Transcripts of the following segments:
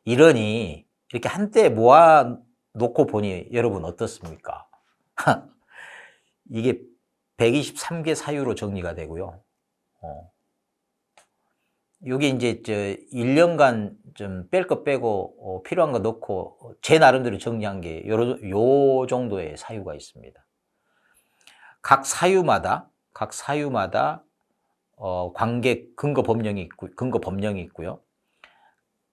이러니 이렇게 한때 모아 놓고 보니 여러분 어떻습니까? 이게 123개 사유로 정리가 되고요. 요게 이제 1년간 좀 뺄 거 빼고 필요한 거 넣고 제 나름대로 정리한 게 요 정도의 사유가 있습니다. 각 사유마다 관계 근거 법령이 있고요.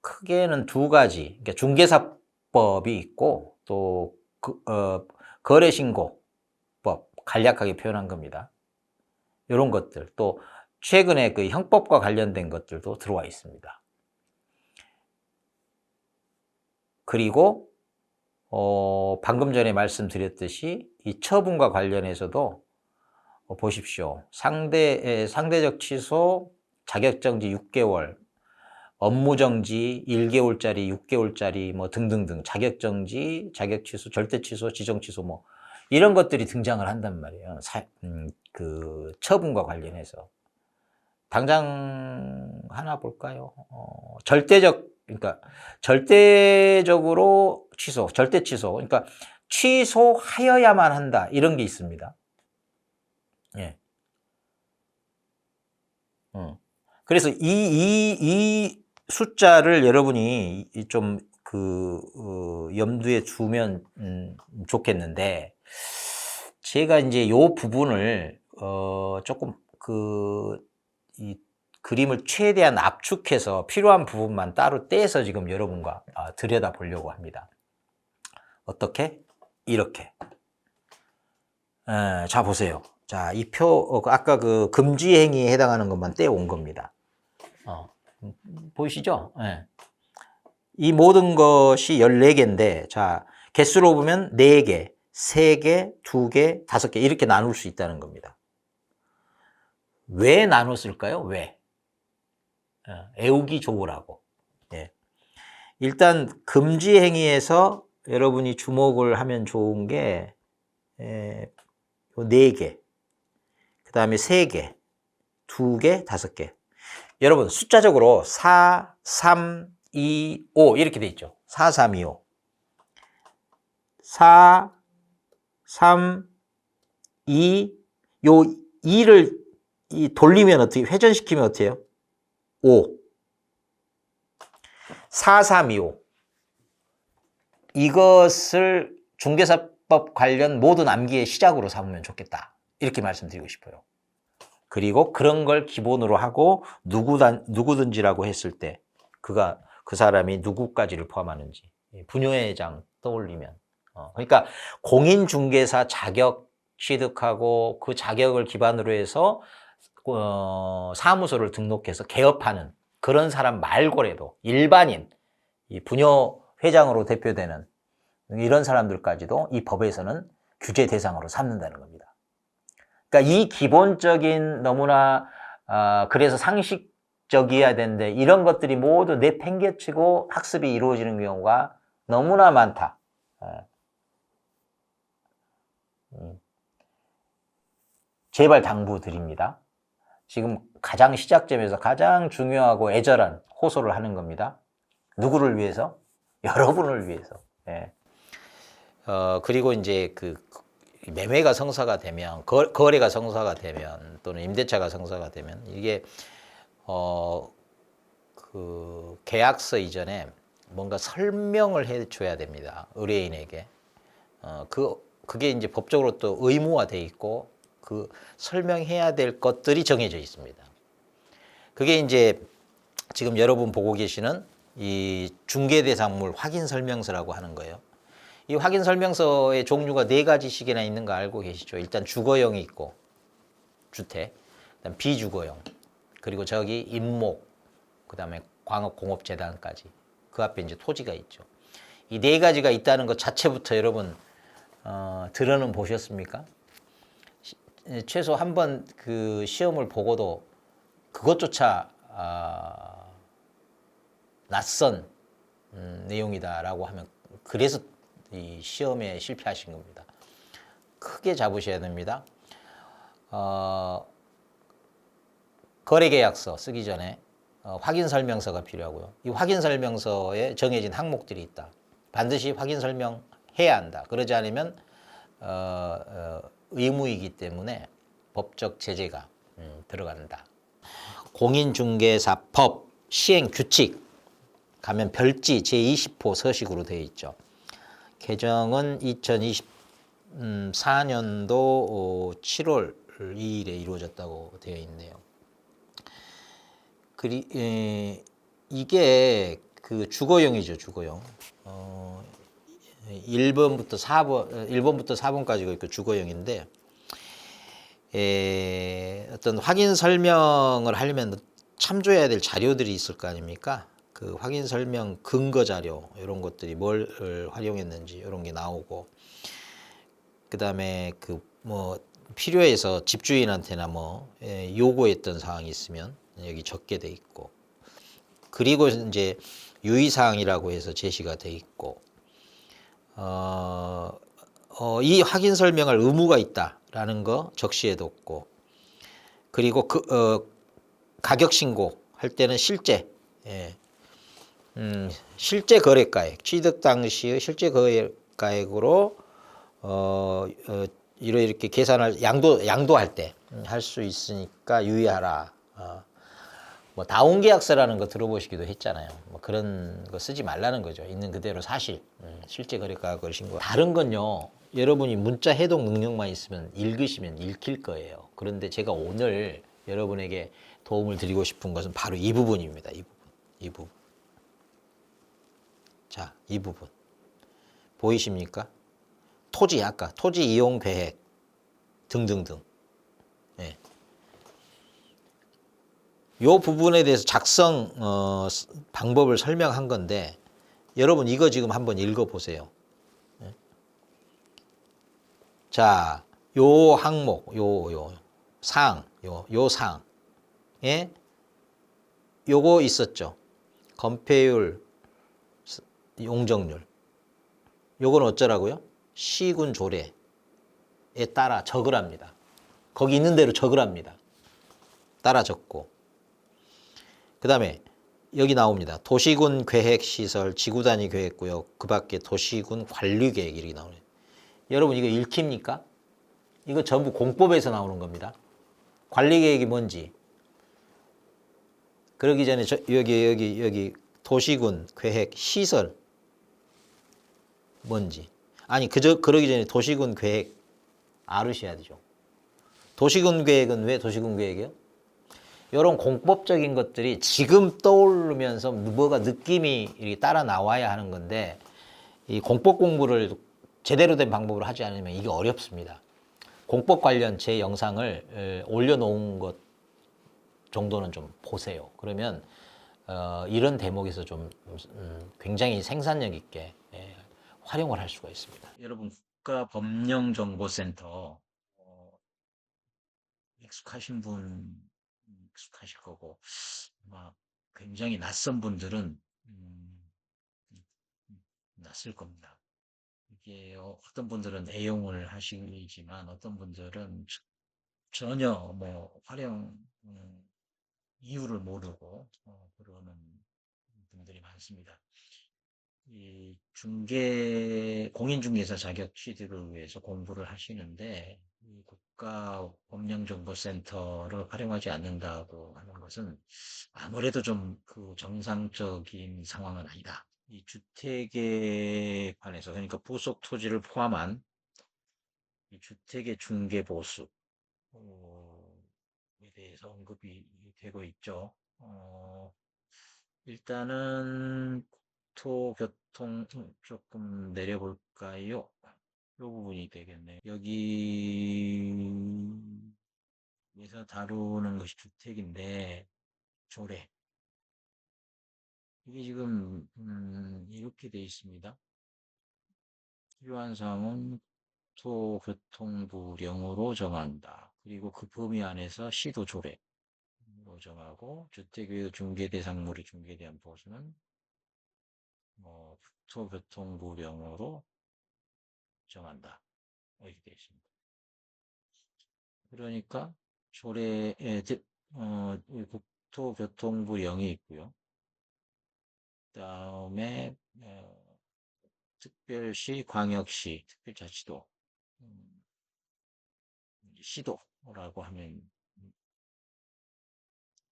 크게는 두 가지. 그러니까 중개사법이 있고 또 거래신고법 간략하게 표현한 겁니다. 이런 것들 또 최근에 그 형법과 관련된 것들도 들어와 있습니다. 그리고 방금 전에 말씀드렸듯이 이 처분과 관련해서도 보십시오. 상대적 취소, 자격정지 6개월, 업무정지 1개월짜리, 6개월짜리 뭐 등등등 자격정지, 자격취소, 절대취소, 지정취소 뭐 이런 것들이 등장을 한단 말이에요. 그 처분과 관련해서. 당장 하나 볼까요? 그러니까 절대적으로 취소, 절대 취소. 그러니까 취소하여야만 한다. 이런 게 있습니다. 예. 그래서 이 숫자를 여러분이 좀 염두에 두면 좋겠는데, 제가 이제 요 부분을 조금 이 그림을 최대한 압축해서 필요한 부분만 따로 떼서 지금 여러분과 들여다 보려고 합니다. 어떻게? 이렇게. 자, 보세요. 자, 이 표, 아까 그 금지 행위에 해당하는 것만 떼온 겁니다. 보이시죠? 네. 이 모든 것이 14개인데, 자, 개수로 보면 4개, 3개, 2개, 5개, 이렇게 나눌 수 있다는 겁니다. 왜 나눴을까요? 왜? 애우기 좋으라고. 예. 일단, 금지 행위에서 여러분이 주목을 하면 좋은 게, 4개, 그 다음에 3개, 2개, 5개. 여러분, 숫자적으로 4, 3, 2, 5 이렇게 돼 있죠. 4, 3, 2, 5. 4, 3, 2, 요 2를 돌리면 어떻게, 회전시키면 어떻게 해요? 5. 4, 3, 2, 5. 이것을 중개사법 관련 모든 암기의 시작으로 삼으면 좋겠다. 이렇게 말씀드리고 싶어요. 그리고 그런 걸 기본으로 하고 누구든지라고 했을 때 그 사람이 누구까지를 포함하는지 분녀회장 떠올리면 그러니까 공인중개사 자격 취득하고 그 자격을 기반으로 해서 사무소를 등록해서 개업하는 그런 사람 말고라도 일반인 이 분녀회장으로 대표되는 이런 사람들까지도 이 법에서는 규제 대상으로 삼는다는 겁니다. 그러니까 이 기본적인 너무나 그래서 상식적이어야 되는데 이런 것들이 모두 내팽개치고 학습이 이루어지는 경우가 너무나 많다. 제발 당부드립니다. 지금 가장 시작점에서 가장 중요하고 애절한 호소를 하는 겁니다. 누구를 위해서? 여러분을 위해서. 예. 그리고 이제 매매가 성사가 되면, 거래가 성사가 되면, 또는 임대차가 성사가 되면, 이게, 계약서 이전에 뭔가 설명을 해 줘야 됩니다. 의뢰인에게. 그게 이제 법적으로 또 의무화 돼 있고, 설명해야 될 것들이 정해져 있습니다. 그게 이제 지금 여러분 보고 계시는 이 중개대상물 확인설명서라고 하는 거예요. 이 확인설명서의 종류가 4가지씩이나 있는 거 알고 계시죠? 일단 주거용이 있고, 주택, 그다음 비주거용, 그리고 저기 임목, 그 다음에 광업공업재단까지. 그 앞에 이제 토지가 있죠. 이 4가지가 있다는 것 자체부터 여러분, 들어는 보셨습니까? 최소 한 번 그 시험을 보고도 그것조차, 낯선 내용이다라고 하면, 그래서 이 시험에 실패하신 겁니다. 크게 잡으셔야 됩니다. 거래계약서 쓰기 전에 확인 설명서가 필요하고요. 이 확인 설명서에 정해진 항목들이 있다. 반드시 확인 설명해야 한다. 그러지 않으면 의무이기 때문에 법적 제재가 들어간다. 공인중개사법 시행규칙 가면 별지 제20호 서식으로 되어 있죠. 개정은 2024년도 7월 2일에 이루어졌다고 되어 있네요. 이게 그 주거용이죠, 주거용. 1번부터 4번, 1번부터 4번까지가 있고 주거용인데, 어떤 확인 설명을 하려면 참조해야 될 자료들이 있을 거 아닙니까? 그 확인 설명 근거 자료, 이런 것들이 뭘 활용했는지, 이런 게 나오고, 그 다음에 그 뭐 필요해서 집주인한테나 뭐 요구했던 사항이 있으면 여기 적게 돼 있고, 그리고 이제 유의사항이라고 해서 제시가 돼 있고, 이 확인 설명할 의무가 있다라는 거 적시해 뒀고, 그리고 가격 신고할 때는 실제, 예, 실제 거래가액, 취득 당시의 실제 거래가액으로 이렇게 계산할 양도할 때 할 수 있으니까 유의하라. 뭐 다운 계약서라는 거 들어보시기도 했잖아요. 뭐 그런 거 쓰지 말라는 거죠. 있는 그대로 사실, 실제 거래가격을 신고. 다른 건요, 여러분이 문자 해독 능력만 있으면 읽으시면 읽힐 거예요. 그런데 제가 오늘 여러분에게 도움을 드리고 싶은 것은 바로 이 부분입니다. 이 부분. 자, 이 부분 보이십니까? 토지, 아까 토지 이용 계획 등등등. 예. 요 부분에 대해서 작성 방법을 설명한 건데, 여러분 이거 지금 한번 읽어 보세요. 자, 요 항목, 요 사항, 예? 요거 있었죠. 건폐율, 용적률. 요건 어쩌라고요? 시군 조례에 따라 적으랍니다. 거기 있는 대로 적으랍니다. 따라 적고. 그 다음에 여기 나옵니다. 도시군 계획 시설, 지구 단위 계획구역, 그 밖에 도시군 관리 계획 이렇게 나오네요. 여러분 이거 읽힙니까? 이거 전부 공법에서 나오는 겁니다. 관리 계획이 뭔지. 그러기 전에 여기 도시군 계획 시설 뭔지. 아니 그러기 전에 도시군 계획 알으셔야 되죠. 도시군 계획은 왜 도시군 계획이에요? 이런 공법적인 것들이 지금 떠오르면서 뭐가 느낌이 이렇게 따라 나와야 하는 건데, 이 공법 공부를 제대로 된 방법으로 하지 않으면 이게 어렵습니다. 공법 관련 제 영상을 올려놓은 것 정도는 좀 보세요. 그러면 이런 대목에서 좀 굉장히 생산력 있게 활용을 할 수가 있습니다. 여러분 국가법령정보센터 익숙하신 분 익숙하실 거고, 아마 굉장히 낯선 분들은 낯설 겁니다. 이게 어떤 분들은 애용을 하시지만 어떤 분들은 전혀 뭐 활용 이유를 모르고 그러는 분들이 많습니다. 이 공인중개사 자격 취득을 위해서 공부를 하시는데, 이 국가법령정보센터를 활용하지 않는다고 하는 것은 아무래도 좀 그 정상적인 상황은 아니다. 이 주택에 관해서, 그러니까 부속 토지를 포함한 이 주택의 중개 보수에 대해서 언급이 되고 있죠. 일단은 국토교통 조금 내려볼까요? 이 부분이 되겠네요. 여기에서 다루는 것이 주택인데, 조례. 이게 지금 이렇게 되어 있습니다. 필요한 사항은 국토교통부령으로 정한다. 그리고 그 범위 안에서 시도 조례로 정하고, 주택의 중개 대상물의 중개에 대한 보수는 국토교통부령으로 정한다. 이렇게 되어 있습니다. 그러니까 조례에 국토교통부 0이 있고요. 그다음에 특별시, 광역시, 특별자치도, 음, 시도라고 하면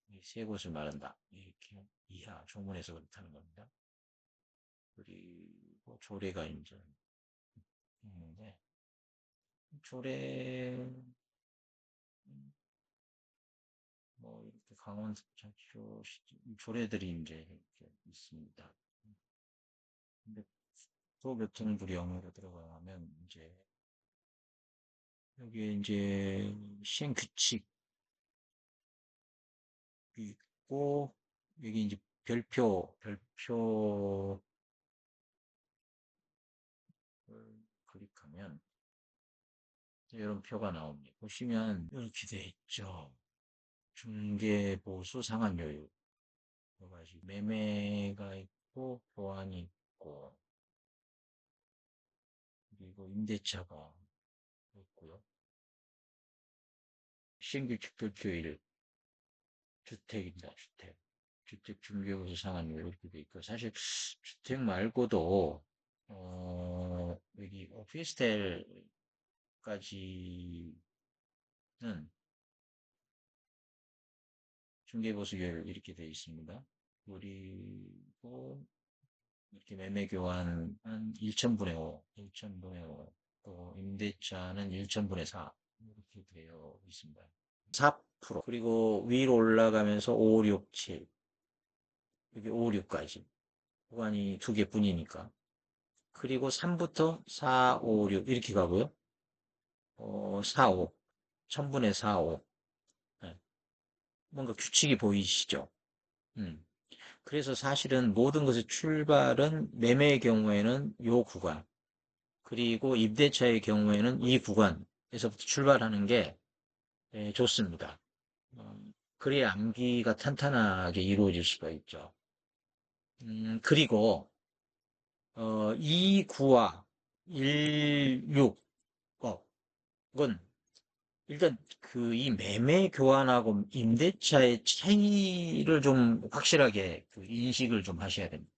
이 세 곳을 말한다. 이렇게 이하 조문에서 그렇다는 겁니다. 그리고 조례가 이제 있는데 조례 뭐 이렇게 강원 자치도 조례들이 이제 이렇게 있습니다. 근데 도교통부 영으로 들어가면 이제 여기에 이제 시행 규칙이 있고 여기 이제 별표를 클릭하면 이런 표가 나옵니다. 보시면 이렇게 돼 있죠. 중개보수 상한요율 여러 가지 매매가 있고 보안이 있고 그리고 임대차가 있고요. 시행규칙 별표 1 주택입니다. 주택. 주택 중개보수 상한요율 이렇게 돼 있고 사실 주택 말고도 여기 오피스텔까지는 중개보수율 이렇게 되어 있습니다. 그리고 이렇게 매매 교환은 1,000분의 5, 1,000분의 5, 또 임대차는 1,000분의 4 이렇게 되어 있습니다. 4% 그리고 위로 올라가면서 5, 6, 7 여기 5, 6까지 구간이 두 개뿐이니까 그리고 3부터 4, 5, 6 이렇게 가고요. 4, 5 1,000분의 4, 5 네. 뭔가 규칙이 보이시죠? 음. 그래서 사실은 모든 것의 출발은 매매의 경우에는 요 구간, 그리고 임대차의 경우에는 이 구간에서부터 출발하는 게 좋습니다. 그래야 암기가 탄탄하게 이루어질 수가 있죠. 그리고 2구와 16억은 일단 그 이 매매 교환하고 임대차의 차이를 좀 확실하게 그 인식을 좀 하셔야 됩니다.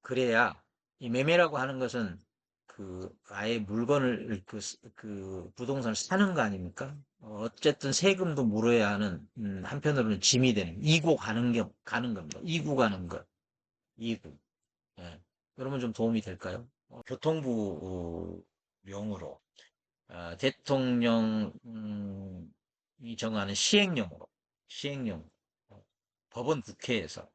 그래야 이 매매라고 하는 것은 그 아예 물건을 그 부동산을 사는 거 아닙니까? 어쨌든 세금도 물어야 하는 한편으로는 짐이 되는 이고 가는 겁니다. 이고 가는 것. 이고. 예. 여러분 좀 도움이 될까요? 교통부령으로 대통령이 정하는 시행령 법원 국회에서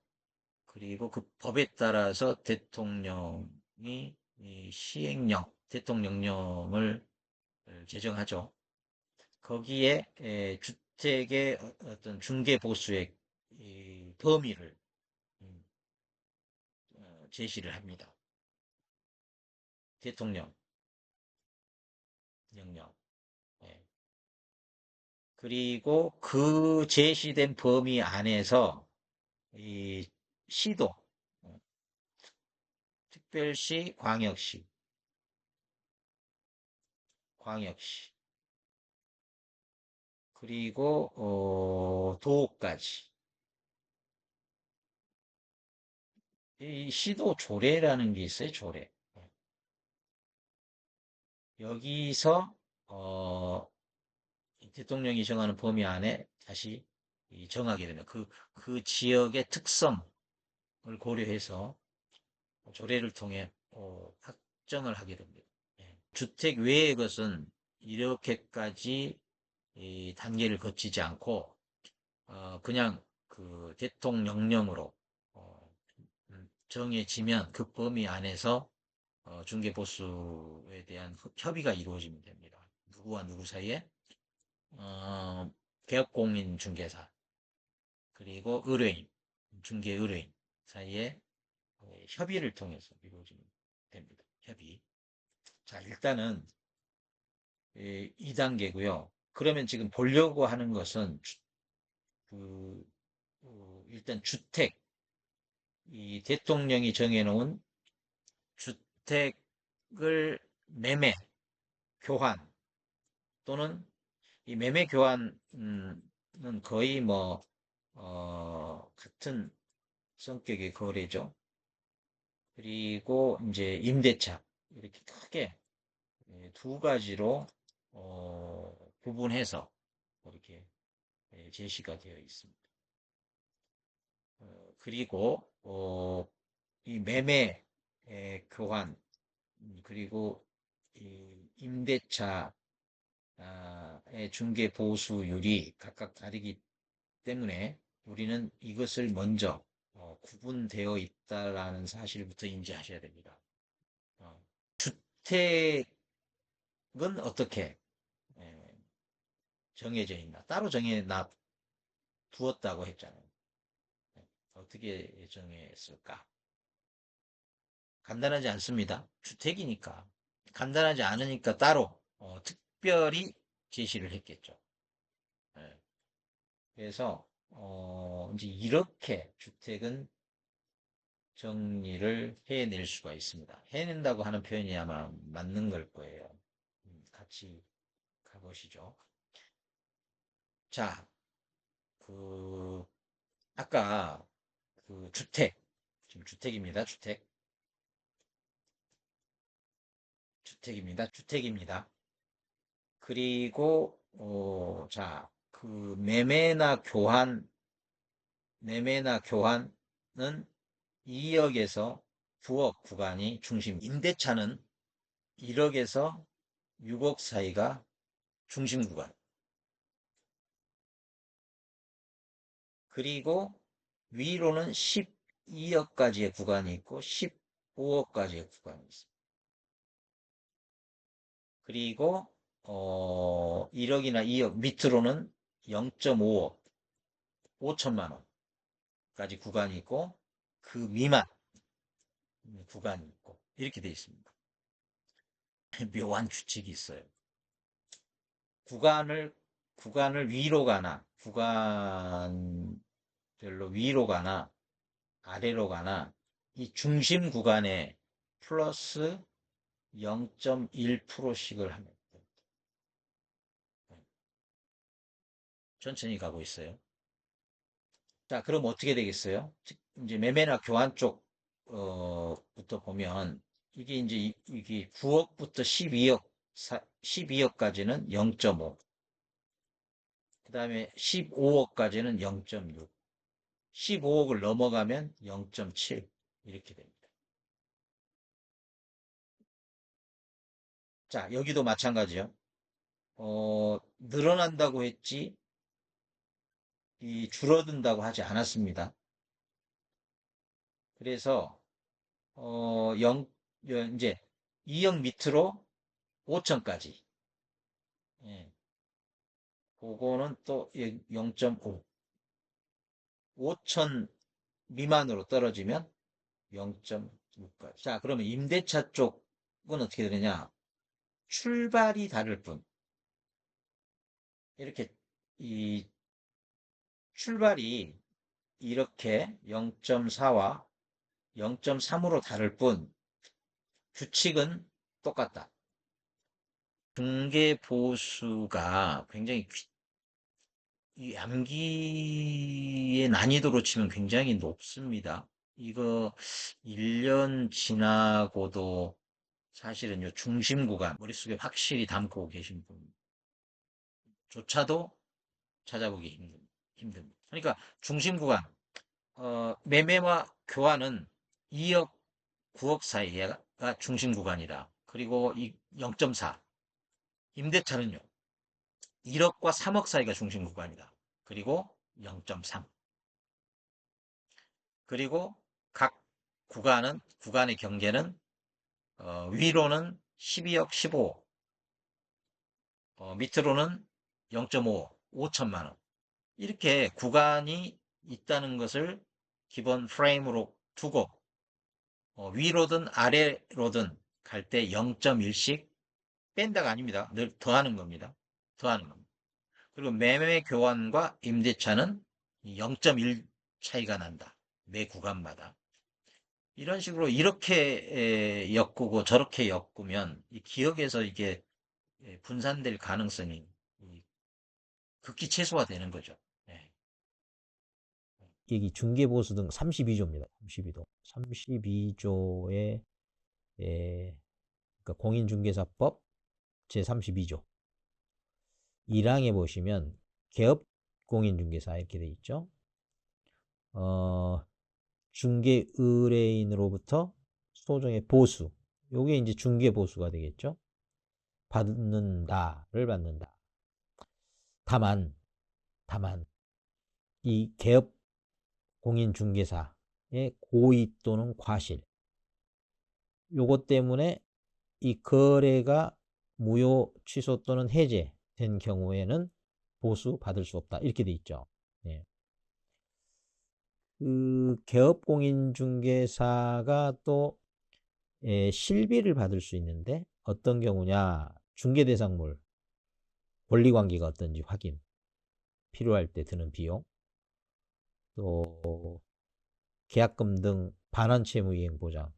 그리고 그 법에 따라서 대통령이 이 대통령령을 제정하죠. 거기에 주택의 어떤 중개 보수의 범위를 제시를 합니다. 대통령 명령. 예. 그리고 그 제시된 범위 안에서 이 시도, 어, 특별시, 광역시, 그리고 도까지 이 시도 조례라는 게 있어요. 조례. 여기서 대통령이 정하는 범위 안에 다시 정하게 되면 그 지역의 특성을 고려해서 조례를 통해 확정을 하게 됩니다. 예. 주택 외의 것은 이렇게까지 이 단계를 거치지 않고 그냥 그 대통령령으로 정해지면 그 범위 안에서 중개보수에 대한 협의가 이루어지면 됩니다. 누구와 누구 사이에 계약공인 중개사 그리고 의뢰인 중개 의뢰인 사이에 협의를 통해서 이루어지면 됩니다. 협의. 자 일단은 2단계고요. 그러면 지금 보려고 하는 것은 그 일단 주택 이 대통령이 정해놓은 주택을 매매 교환 또는 이 매매 교환은 거의 뭐 같은 성격의 거래죠. 그리고 이제 임대차 이렇게 크게 두 가지로 구분해서 이렇게 제시가 되어 있습니다. 그리고 이 매매 교환 그리고 이 임대차의 중개 보수율이 각각 다르기 때문에 우리는 이것을 먼저 구분되어 있다라는 사실부터 인지하셔야 됩니다. 주택은 어떻게 정해져 있나? 따로 정해놔 두었다고 했잖아요. 어떻게 정했을까? 간단하지 않습니다. 주택이니까. 간단하지 않으니까 따로 특별히 제시를 했겠죠. 예. 그래서 이제 이렇게 주택은 정리를 해낼 수가 있습니다. 해낸다고 하는 표현이 아마 맞는 걸 거예요. 같이 가보시죠. 자, 그 아까 그 주택, 지금 주택입니다. 주택입니다. 그리고 자, 그 매매나 교환은 2억에서 9억 구간이 중심. 임대차는 1억에서 6억 사이가 중심 구간. 그리고 위로는 12억까지의 구간이 있고 15억까지의 구간이 있습니다. 그리고 1억이나 2억 밑으로는 0.5억, 5천만 원까지 구간이 있고 그 미만 구간이 있고 이렇게 되어 있습니다. 묘한 규칙이 있어요. 구간을 위로 가나 구간별로 위로 가나 아래로 가나 이 중심 구간에 플러스 0.1%씩을 하면 됩니다. 천천히 가고 있어요. 자, 그럼 어떻게 되겠어요? 이제 매매나 교환 쪽부터 보면 이게 이제 이게 9억부터 12억까지는 0.5, 그 다음에 15억까지는 0.6, 15억을 넘어가면 0.7 이렇게 됩니다. 자, 여기도 마찬가지요. 늘어난다고 했지 이 줄어든다고 하지 않았습니다. 그래서 이제 2억 밑으로 5천까지. 예, 그거는 또 0.5. 5천 미만으로 떨어지면 0.6까지. 자, 그러면 임대차 쪽은 어떻게 되느냐? 출발이 다를 뿐. 이렇게 이 출발이 이렇게 0.4와 0.3으로 다를 뿐 규칙은 똑같다. 중개 보수가 굉장히 이 암기의 난이도로 치면 굉장히 높습니다. 이거 1년 지나고도 사실은 요 중심 구간 머릿속에 확실히 담고 계신 분조차도 찾아보기 힘듭니다. 그러니까 중심 구간 매매와 교환은 2억, 9억 사이가 중심 구간이다. 그리고 이 0.4 임대차는요. 1억과 3억 사이가 중심 구간이다. 그리고 0.3. 그리고 각 구간의 경계는 위로는 12억, 15억, 밑으로는 0.5억, 5천만 원. 이렇게 구간이 있다는 것을 기본 프레임으로 두고 위로든 아래로든 갈 때 0.1씩 뺀다가 아닙니다. 늘 더하는 겁니다. 더하는 겁니다. 그리고 매매 교환과 임대차는 0.1 차이가 난다. 매 구간마다. 이런 식으로 이렇게 엮고 저렇게 엮으면 이 기억에서 이게 분산될 가능성이 극히 최소화되는 거죠. 예. 여기 중개보수 등 32조입니다. 32조. 32조의 그러니까 공인중개사법 제32조 1항에 보시면 개업 공인중개사 이렇게 돼 있죠. 중개 의뢰인으로부터 소정의 보수. 요게 이제 중개보수가 되겠죠. 받는다를 받는다. 다만 이 개업 공인중개사의 고의 또는 과실 요것 때문에 이 거래가 무효 취소 또는 해제된 경우에는 보수 받을 수 없다. 이렇게 돼 있죠. 예. 그 개업 공인중개사가 또 실비를 받을 수 있는데 어떤 경우냐? 중개대상물 권리관계가 어떤지 확인 필요할 때 드는 비용 또 계약금 등 반환 채무 이행 보장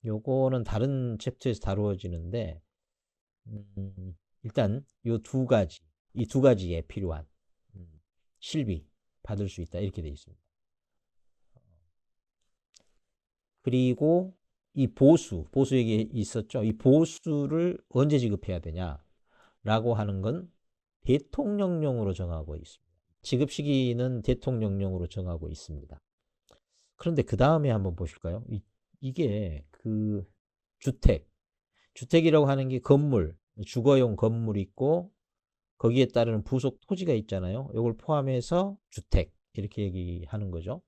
요거는 다른 챕터에서 다루어지는데 일단 이 두 가지에 필요한 실비 받을 수 있다 이렇게 되어 있습니다. 그리고 이 보수 얘기 있었죠. 이 보수를 언제 지급해야 되냐라고 하는 건 대통령령으로 정하고 있습니다. 지급 시기는 대통령령으로 정하고 있습니다. 그런데 그 다음에 한번 보실까요? 이게 그 주택이라고 하는 게 건물, 주거용 건물이 있고 거기에 따르는 부속 토지가 있잖아요. 이걸 포함해서 주택 이렇게 얘기하는 거죠.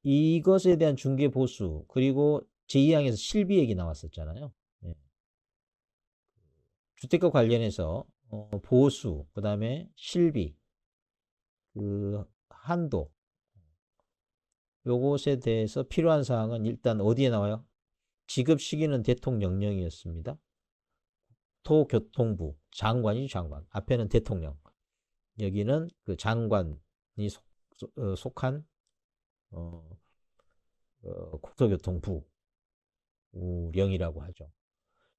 이것에 대한 중개 보수 그리고 제2항에서 실비 얘기 나왔었잖아요. 예. 주택과 관련해서 보수 그다음에 실비 그 한도 요것에 대해서 필요한 사항은 일단 어디에 나와요? 지급 시기는 대통령령이었습니다. 국토교통부 장관이 장관 앞에는 대통령 여기는 그 장관이 속한 국토교통부령이라고 하죠.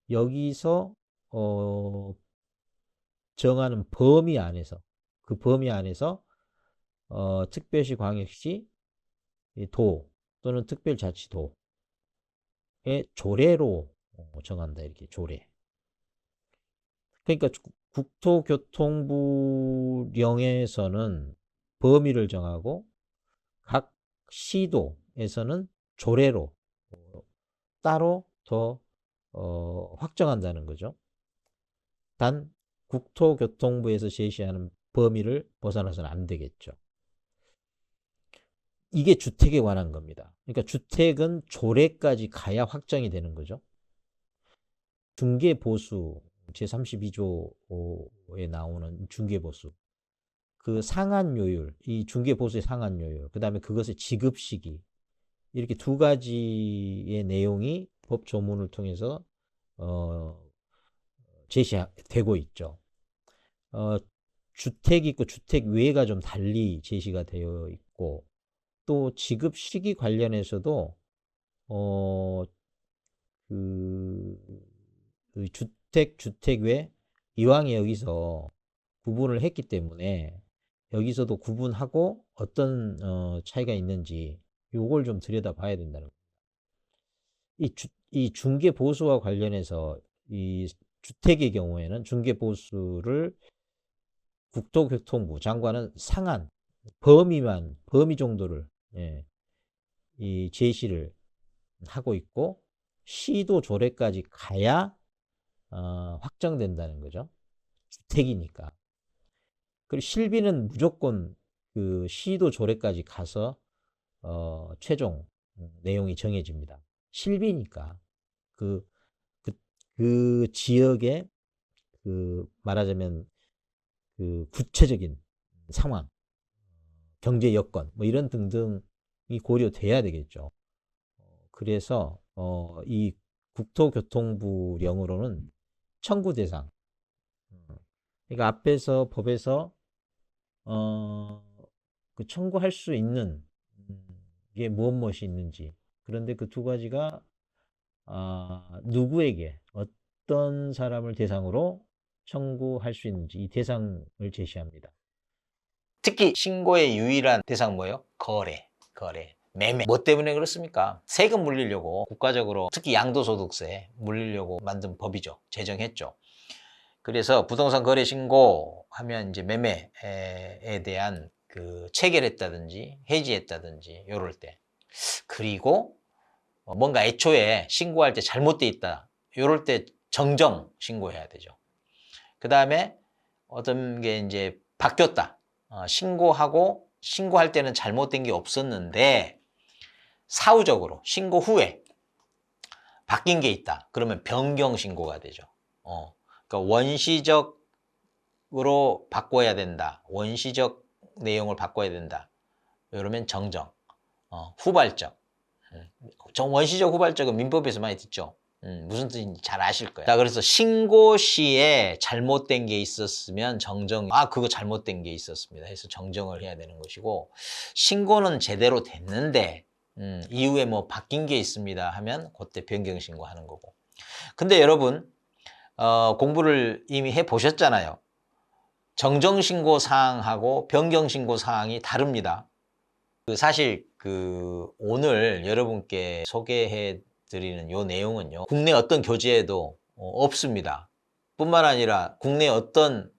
여기서 정하는 범위 안에서 그 범위 안에서 특별시 광역시 도 또는 특별자치도의 조례로 정한다 이렇게 조례. 그러니까 국토교통부령에서는 범위를 정하고 각 시도에서는 조례로 따로 더 확정한다는 거죠. 단 국토교통부에서 제시하는 범위를 벗어나서는 안 되겠죠. 이게 주택에 관한 겁니다. 그러니까 주택은 조례까지 가야 확정이 되는 거죠. 중개보수 제32조에 나오는 중개보수 그 상한요율 이 중개보수의 상한요율 그 다음에 그것의 지급시기 이렇게 두 가지의 내용이 법 조문을 통해서 제시되고 있죠. 주택이 있고 주택 외가 좀 달리 제시가 되어 있고 또 지급 시기 관련해서도 그 주택 외 이왕에 여기서 구분을 했기 때문에 여기서도 구분하고 어떤 차이가 있는지 요걸 좀 들여다봐야 된다는 겁니다. 이 중개 보수와 관련해서 이 주택의 경우에는 중개 보수를 국토교통부 장관은 상한 범위 정도를 이 제시를 하고 있고 시도 조례까지 가야 확정된다는 거죠. 주택이니까. 그리고 실비는 무조건 그 시도 조례까지 가서 최종 내용이 정해집니다. 실비니까 그 지역의 그 말하자면 그 구체적인 상황, 경제 여건 뭐 이런 등등이 고려돼야 되겠죠. 그래서 이 국토교통부령으로는 청구 대상. 그러니까 앞에서 법에서 그 청구할 수 있는 게 무엇이 있는지. 그런데 그 두 가지가 누구에게 어떤 사람을 대상으로 청구할 수 있는지 이 대상을 제시합니다. 특히 신고의 유일한 대상 뭐예요? 거래. 매매. 뭐 때문에 그렇습니까? 세금 물리려고 국가적으로 특히 양도소득세 물리려고 만든 법이죠. 제정했죠. 그래서 부동산 거래 신고하면 이제 매매에 대한 그 체결했다든지 해지했다든지 요럴 때, 그리고 뭔가 애초에 신고할 때 잘못돼 있다 요럴 때 정정 신고해야 되죠. 그 다음에 어떤 게 이제 바뀌었다, 신고할 때는 잘못된 게 없었는데 사후적으로 신고 후에 바뀐 게 있다 그러면 변경 신고가 되죠. 그러니까 원시적으로 바꿔야 된다, 원시적 내용을 바꿔야 된다 이러면 정정. 후발적. 원시적 후발적은 민법에서 많이 듣죠. 무슨 뜻인지 잘 아실 거예요. 자, 그래서 신고 시에 잘못된 게 있었으면 정정, 그거 잘못된 게 있었습니다 해서 정정을 해야 되는 것이고, 신고는 제대로 됐는데 이후에 뭐 바뀐 게 있습니다 하면 그때 변경 신고하는 거고. 근데 여러분 공부를 이미 해 보셨잖아요. 정정 신고 사항하고 변경 신고 사항이 다릅니다. 사실 오늘 여러분께 소개해 드리는 요 내용은요, 국내 어떤 교재에도 없습니다. 뿐만 아니라 국내 어떤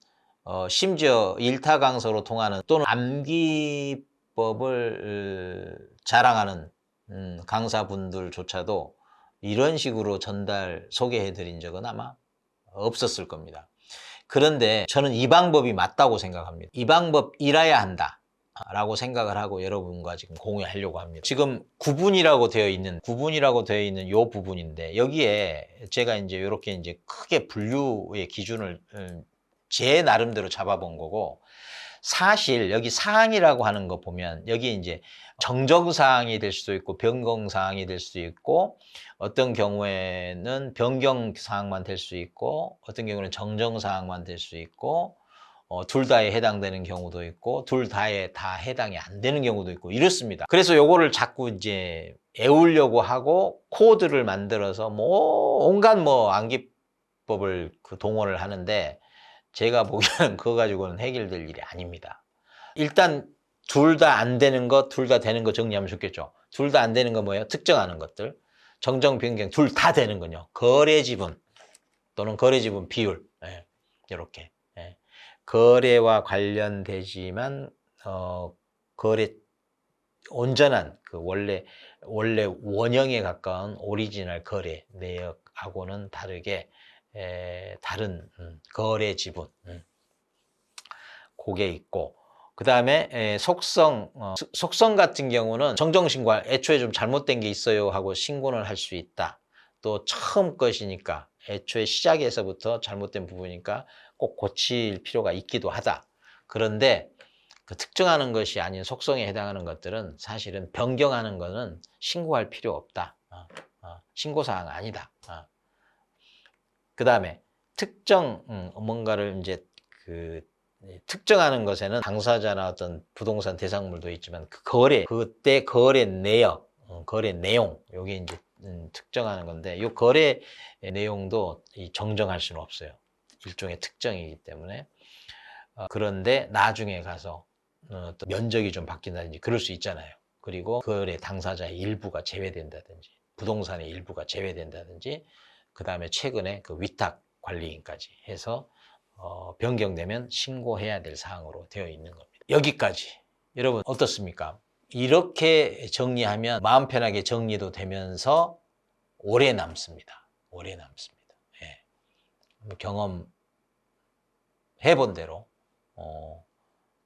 심지어 일타 강서로 통하는 또는 암기법을 자랑하는 강사분들조차도 이런 식으로 소개해 드린 적은 아마 없었을 겁니다. 그런데 저는 이 방법이 맞다고 생각합니다. 이 방법이라야 한다 라고 생각을 하고 여러분과 지금 공유하려고 합니다. 지금 구분이라고 되어 있는 요 부분인데, 여기에 제가 이제 이렇게 이제 크게 분류의 기준을 제 나름대로 잡아본 거고, 사실 여기 사항이라고 하는 거 보면 여기 이제 정정사항이 될 수도 있고 변경사항이 될 수도 있고, 어떤 경우에는 변경사항만 될 수 있고 어떤 경우는 정정사항만 될 수 있고, 둘 다에 해당되는 경우도 있고 둘 다에 다 해당이 안 되는 경우도 있고 이렇습니다. 그래서 요거를 자꾸 이제 애우려고 하고 코드를 만들어서 온갖 암기법을 동원을 하는데, 제가 보기에는 그거 가지고는 해결될 일이 아닙니다. 일단 둘 다 안 되는 것, 둘 다 되는 것 정리하면 좋겠죠. 둘 다 안 되는 건 뭐예요? 특정하는 것들. 정정, 변경 둘 다 되는 건요, 거래 지분 또는 거래 지분 비율. 이렇게. 거래와 관련되지만 거래 온전한 원래 원형에 가까운 오리지널 거래 내역하고는 다르게 다른 거래 지분 그게 있고, 그 다음에 속성 같은 경우는 정정 신고, 애초에 좀 잘못된 게 있어요 하고 신고는 할 수 있다. 또 처음 것이니까 애초에 시작에서부터 잘못된 부분이니까 꼭 고칠 필요가 있기도 하다. 그런데 그 특정하는 것이 아닌 속성에 해당하는 것들은 사실은 변경하는 거는 신고할 필요 없다. 신고사항 아니다. 그 다음에 특정 뭔가를 이제 특정하는 것에는 당사자나 어떤 부동산 대상물도 있지만 그때 거래 내역, 거래 내용, 요게 이제 특정하는 건데, 요 거래 내용도 정정할 수는 없어요. 일종의 특정이기 때문에. 그런데 나중에 가서 또 면적이 좀 바뀐다든지 그럴 수 있잖아요. 그리고 거래 당사자의 일부가 제외된다든지 부동산의 일부가 제외된다든지, 그 다음에 최근에 그 위탁 관리인까지 해서 변경되면 신고해야 될 사항으로 되어 있는 겁니다. 여기까지. 여러분 어떻습니까? 이렇게 정리하면 마음 편하게 정리도 되면서 오래 남습니다. 오래 남습니다. 경험해 본 대로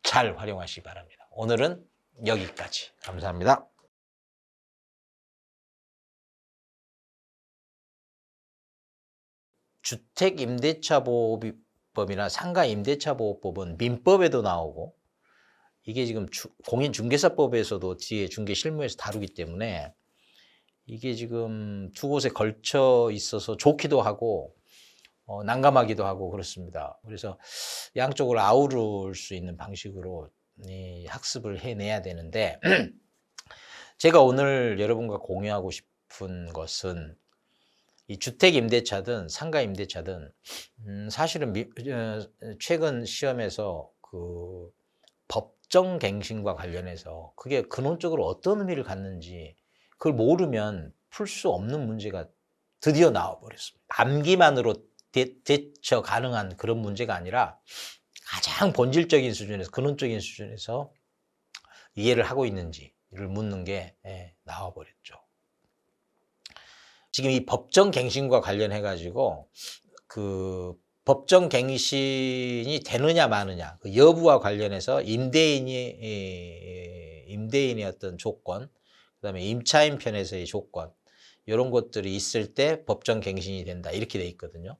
잘 활용하시기 바랍니다. 오늘은 여기까지. 감사합니다. 주택임대차보호법이나 상가임대차보호법은 민법에도 나오고, 이게 지금 공인중개사법에서도 뒤에 중개실무에서 다루기 때문에 이게 지금 두 곳에 걸쳐 있어서 좋기도 하고 난감하기도 하고 그렇습니다. 그래서 양쪽을 아우를 수 있는 방식으로 학습을 해내야 되는데, 제가 오늘 여러분과 공유하고 싶은 것은 이 주택임대차든 상가임대차든 사실은 최근 시험에서 그 법정갱신과 관련해서 그게 근원적으로 어떤 의미를 갖는지 그걸 모르면 풀 수 없는 문제가 드디어 나와버렸습니다. 암기만으로 대처 가능한 그런 문제가 아니라 가장 본질적인 수준에서, 근원적인 수준에서 이해를 하고 있는지를 묻는 게 나와버렸죠. 지금 이 법정갱신과 관련해 가지고 그 법정갱신이 되느냐 마느냐 그 여부와 관련해서 임대인의 어떤 조건, 그다음에 임차인 편에서의 조건, 이런 것들이 있을 때 법정갱신이 된다 이렇게 돼 있거든요.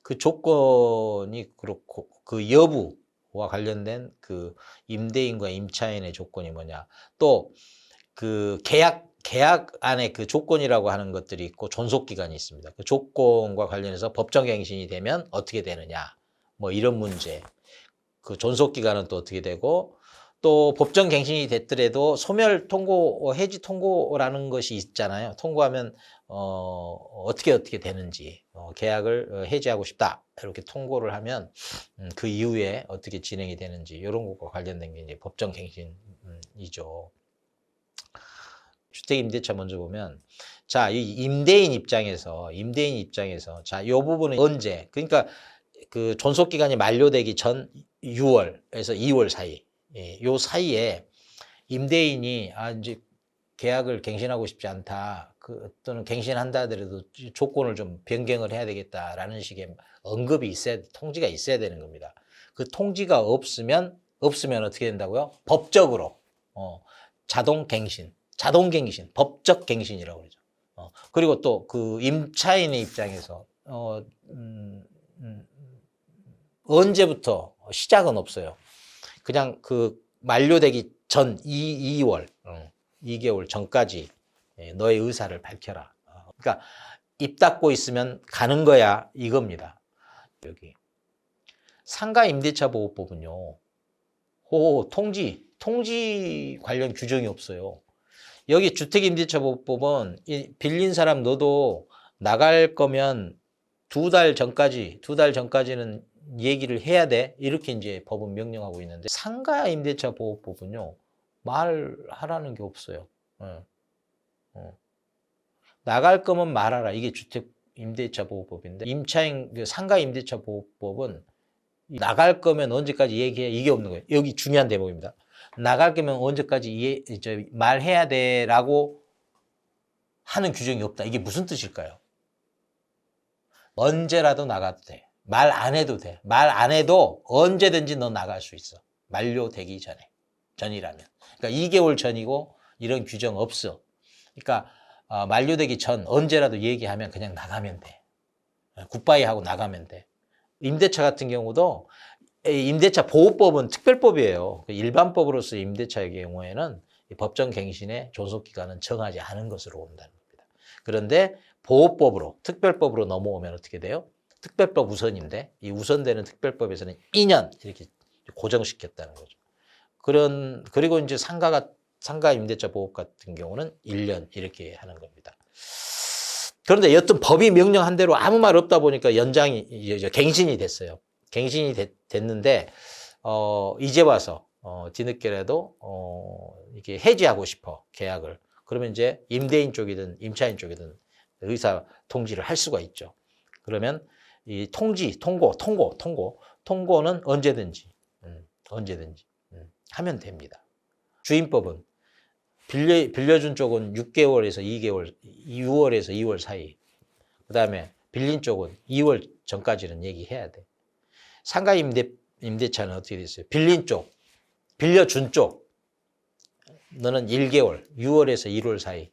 그 조건이 그렇고 그 여부와 관련된 그 임대인과 임차인의 조건이 뭐냐, 또 그 계약 안에 그 조건이라고 하는 것들이 있고 존속 기간이 있습니다. 그 조건과 관련해서 법정갱신이 되면 어떻게 되느냐, 뭐 이런 문제. 그 존속 기간은 또 어떻게 되고, 또 법정갱신이 됐더라도 소멸 통고, 해지 통고라는 것이 있잖아요. 통고하면 어떻게 되는지, 계약을 해지하고 싶다 이렇게 통고를 하면 그 이후에 어떻게 진행이 되는지 이런 것과 관련된 게 이제 법정갱신이죠. 주택임대차 먼저 보면, 자, 이 임대인 입장에서 자, 이 부분은 언제, 그러니까 그 존속 기간이 만료되기 전 6월에서 2월 사이, 요 사이에 임대인이 이제 계약을 갱신하고 싶지 않다, 또는 갱신한다 하더라도 조건을 좀 변경을 해야 되겠다라는 식의 언급이 있어야, 통지가 있어야 되는 겁니다. 그 통지가 없으면 어떻게 된다고요? 법적으로 자동 갱신, 법적 갱신이라고 그러죠. 그리고 또 그 임차인의 입장에서 언제부터 시작은 없어요. 그냥 그 만료되기 전 2개월 전까지 너의 의사를 밝혀라. 그러니까 입 닫고 있으면 가는 거야 이겁니다. 여기 상가 임대차 보호법은요, 통지 관련 규정이 없어요. 여기 주택임대차보호법은 빌린 사람 너도 나갈 거면 2달 전까지는 얘기를 해야 돼, 이렇게 이제 법은 명령하고 있는데, 상가 임대차 보호법은요 말하라는 게 없어요. 나갈 거면 말하라, 이게 주택임대차 보호법인데, 상가 임대차 보호법은 나갈 거면 언제까지 얘기해, 이게 없는 거예요. 여기 중요한 대목입니다. 나갈 거면 언제까지 말해야 돼라고 하는 규정이 없다. 이게 무슨 뜻일까요? 언제라도 나가도 돼. 말 안 해도 돼. 말 안 해도 언제든지 너 나갈 수 있어. 만료되기 전이라면. 그러니까 2개월 전이고 이런 규정 없어. 그러니까 만료되기 전 언제라도 얘기하면 그냥 나가면 돼. 굿바이 하고 나가면 돼. 임대차 같은 경우도 임대차 보호법은 특별법이에요. 일반법으로서 임대차의 경우에는 법정갱신의 존속기간은 정하지 않은 것으로 온다는 겁니다. 그런데 보호법으로, 특별법으로 넘어오면 어떻게 돼요? 특별법 우선인데 이 우선되는 특별법에서는 2년 이렇게 고정시켰다는 거죠. 그리고 이제 상가 임대차 보호법 같은 경우는 1년 이렇게 하는 겁니다. 그런데 여튼 법이 명령한 대로 아무 말 없다 보니까 갱신이 됐어요. 갱신이 됐는데 이제 와서 뒤늦게라도 이렇게 해지하고 싶어, 계약을. 그러면 이제 임대인 쪽이든 임차인 쪽이든 의사 통지를 할 수가 있죠. 그러면 이 통고는 언제든지 하면 됩니다. 주임법은 빌려준 쪽은 6개월에서 6월에서 2월 사이. 그다음에 빌린 쪽은 2월 전까지는 얘기해야 돼. 상가 임대차는 어떻게 됐어요? 빌려준 쪽, 너는 1개월, 6월에서 1월 사이.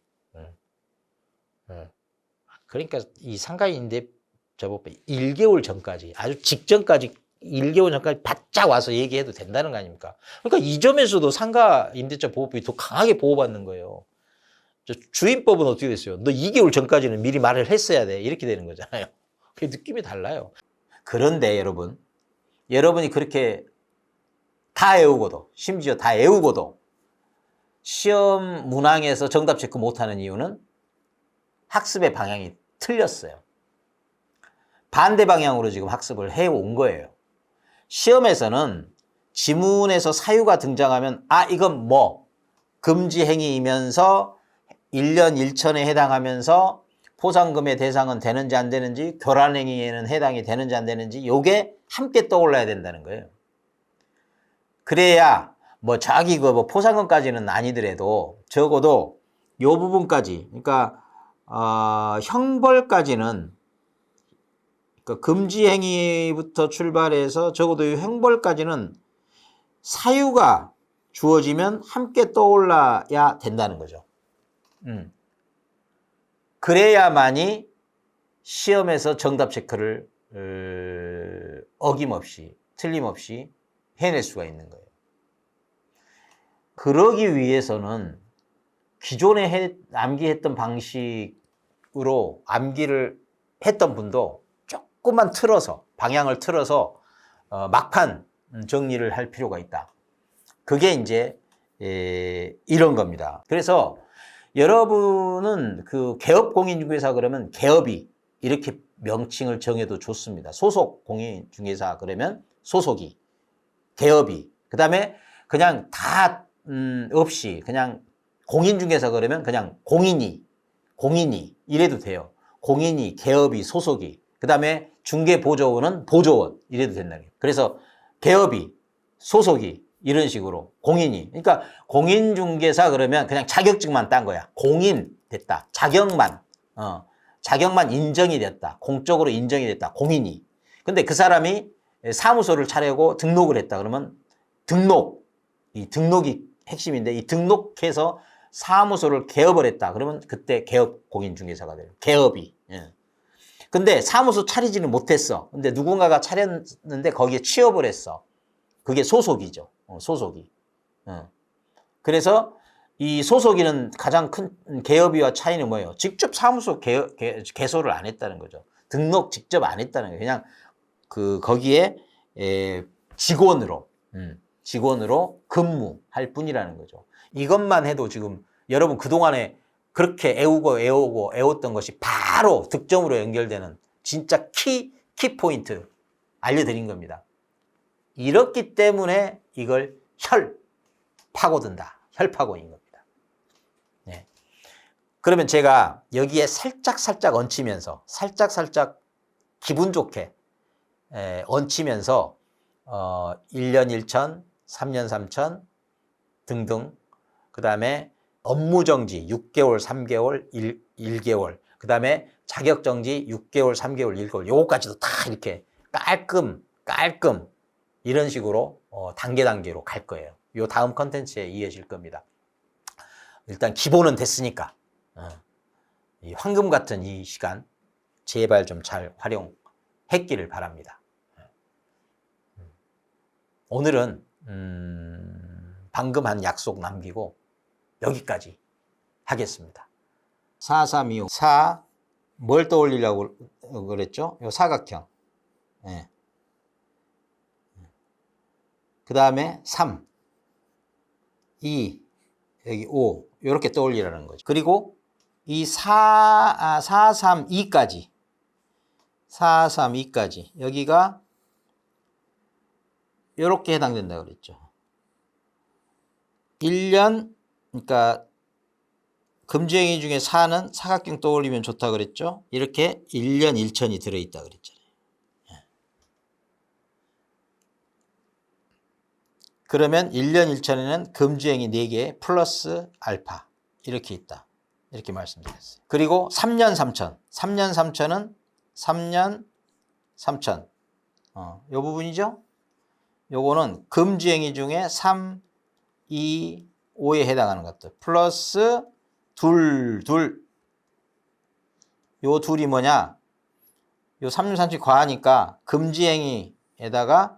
그러니까 이 상가 임대차법 1개월 전까지, 아주 직전까지 1개월 전까지 바짝 와서 얘기해도 된다는 거 아닙니까? 그러니까 이 점에서도 상가 임대차 보호법이 더 강하게 보호받는 거예요. 주임법은 어떻게 됐어요? 너 2개월 전까지는 미리 말을 했어야 돼, 이렇게 되는 거잖아요. 그 느낌이 달라요. 그런데 여러분이 그렇게 심지어 다 외우고도 시험 문항에서 정답 체크 못하는 이유는 학습의 방향이 틀렸어요. 반대 방향으로 지금 학습을 해온 거예요. 시험에서는 지문에서 사유가 등장하면 아 이건 뭐 금지 행위이면서 1년 1천에 해당하면서 포상금의 대상은 되는지 안 되는지 교란 행위에는 해당이 되는지 안 되는지 요게 함께 떠올라야 된다는 거예요. 그래야 뭐 자기 그 뭐 포상금까지는 아니더라도 적어도 요 부분까지 그러니까 형벌까지는 그러니까 금지 행위부터 출발해서 적어도 이 형벌까지는 사유가 주어지면 함께 떠올라야 된다는 거죠. 그래야만이 시험에서 정답 체크를 어김없이 틀림없이 해낼 수가 있는 거예요. 그러기 위해서는 기존에 암기했던 방식으로 암기를 했던 분도 조금만 틀어서 방향을 틀어서 막판 정리를 할 필요가 있다. 그게 이제 이런 겁니다. 그래서 여러분은 그 개업 공인중개사 그러면 개업이 이렇게 명칭을 정해도 좋습니다. 소속 공인중개사 그러면 소속이, 개업이. 그 다음에 그냥 다 없이 그냥 공인중개사 그러면 그냥 공인이 이래도 돼요. 공인이, 개업이, 소속이. 그 다음에 중개보조원은 보조원 이래도 된다는 거예요. 그래서 개업이, 소속이 이런 식으로 공인이. 그러니까 공인중개사 그러면 그냥 자격증만 딴 거야. 공인 됐다. 자격만 인정이 됐다. 공적으로 인정이 됐다. 공인이. 근데 그 사람이 사무소를 차리고 등록을 했다. 그러면 이 등록이 핵심인데 이 등록해서 사무소를 개업을 했다. 그러면 그때 개업 공인중개사가 돼요. 개업이. 근데 사무소 차리지는 못했어. 근데 누군가가 차렸는데 거기에 취업을 했어. 그게 소속이죠. 소속이. 그래서 이 소속이는 가장 큰 개업이와 차이는 뭐예요? 직접 사무소 개소를 안 했다는 거죠. 등록 직접 안 했다는 거예요. 그냥 거기에 직원으로 근무할 뿐이라는 거죠. 이것만 해도 지금 여러분 그동안에 그렇게 애웠던 것이 바로 득점으로 연결되는 진짜 키 포인트 알려드린 겁니다. 이렇기 때문에 이걸 파고든다. 혈파고인 겁니다. 네. 그러면 제가 여기에 살짝 얹히면서 살짝 기분 좋게 얹히면서 1년 1천, 3년 3천 등등 그 다음에 업무정지 6개월, 3개월, 1개월 그 다음에 자격정지 6개월, 3개월, 1개월 요거까지도 다 이렇게 깔끔 이런 식으로 단계로 갈 거예요. 요 다음 컨텐츠에 이어질 겁니다. 일단 기본은 됐으니까 이 황금 같은 이 시간 제발 좀 잘 활용했기를 바랍니다. 오늘은 방금 한 약속 남기고 여기까지 하겠습니다. 4325 뭘 떠올리려고 그랬죠? 요 사각형. 네. 그 다음에 3, 2, 여기 5 이렇게 떠올리라는 거죠. 그리고 이 432까지 여기가 이렇게 해당된다고 그랬죠. 1년 그러니까 금지행위 중에 4는 사각형 떠올리면 좋다 그랬죠. 이렇게 1년 1천이 들어있다 그랬잖아요. 그러면 1년 1천에는 금지행위 4개 플러스 알파 이렇게 있다. 이렇게 말씀드렸어요. 그리고 3년 3천. 3년 3천은 3년 3천. 요 부분이죠. 요거는 금지행위 중에 3, 2, 5에 해당하는 것들. 플러스 둘. 요 둘이 뭐냐? 요 3년 3천 과하니까 금지행위에다가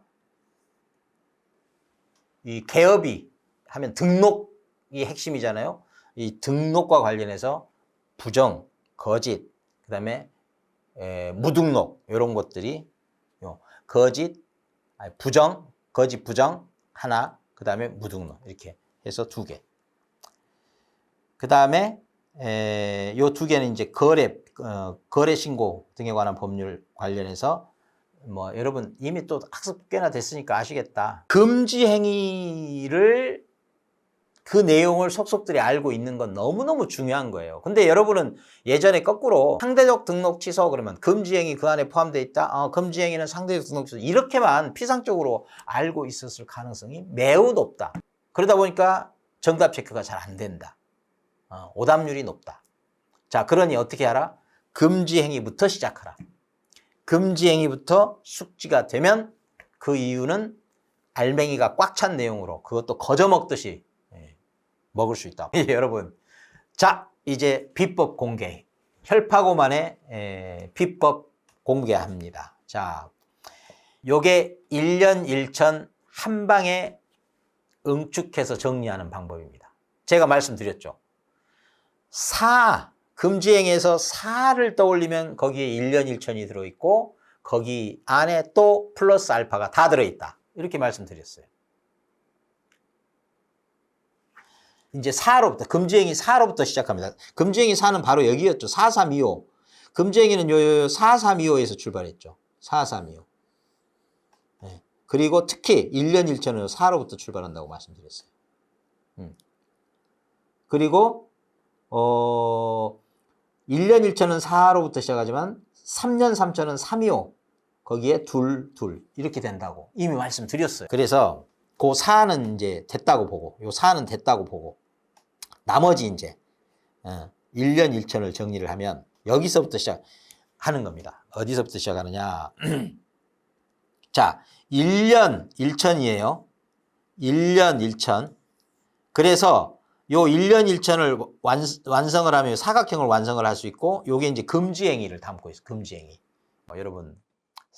이 개업이 하면 등록이 핵심이잖아요. 이 등록과 관련해서 부정, 거짓, 그 다음에 무등록 이런 것들이 거짓, 부정, 거짓, 부정 하나, 그 다음에 무등록 이렇게 해서 2개. 그 다음에 요 2개는 이제 거래 신고 등에 관한 법률 관련해서 뭐 여러분 이미 또 학습 꽤나 됐으니까 아시겠다. 금지 행위를 그 내용을 속속들이 알고 있는 건 너무너무 중요한 거예요. 근데 여러분은 예전에 거꾸로 상대적 등록 취소 그러면 금지행위 그 안에 포함되어 있다. 금지행위는 상대적 등록 취소 이렇게만 피상적으로 알고 있었을 가능성이 매우 높다. 그러다 보니까 정답 체크가 잘 안 된다. 오답률이 높다. 자, 그러니 어떻게 하라? 금지행위부터 시작하라. 금지행위부터 숙지가 되면 그 이유는 알맹이가 꽉 찬 내용으로 그것도 거저먹듯이 먹을 수 있다. 여러분, 자 이제 비법 공개, 혈파고만의 비법 공개합니다. 자, 요게 1년 1천 한 방에 응축해서 정리하는 방법입니다. 제가 말씀드렸죠. 금지행위에서 사를 떠올리면 거기에 1년 1천이 들어있고 거기 안에 또 플러스 알파가 다 들어있다. 이렇게 말씀드렸어요. 이제 4로부터, 금지행위 4로부터 시작합니다. 금지행위 4는 바로 여기였죠. 4325. 금지행위는 요 4325에서 출발했죠. 4325. 네. 그리고 특히 1년 1천은 4로부터 출발한다고 말씀드렸어요. 그리고 1년 1천은 4로부터 시작하지만 3년 3천은 325. 거기에 둘 이렇게 된다고 이미 말씀드렸어요. 그래서 그 4는 이제 됐다고 보고, 요 4는 됐다고 보고, 나머지 이제 1년 1천을 정리를 하면 여기서부터 시작하는 겁니다. 어디서부터 시작하느냐? 자, 1년 1천이에요. 1년 1천. 그래서 요 1년 1천을 완성을 하면 사각형을 완성을 할 수 있고, 요게 이제 금지행위를 담고 있어요. 금지행위. 여러분,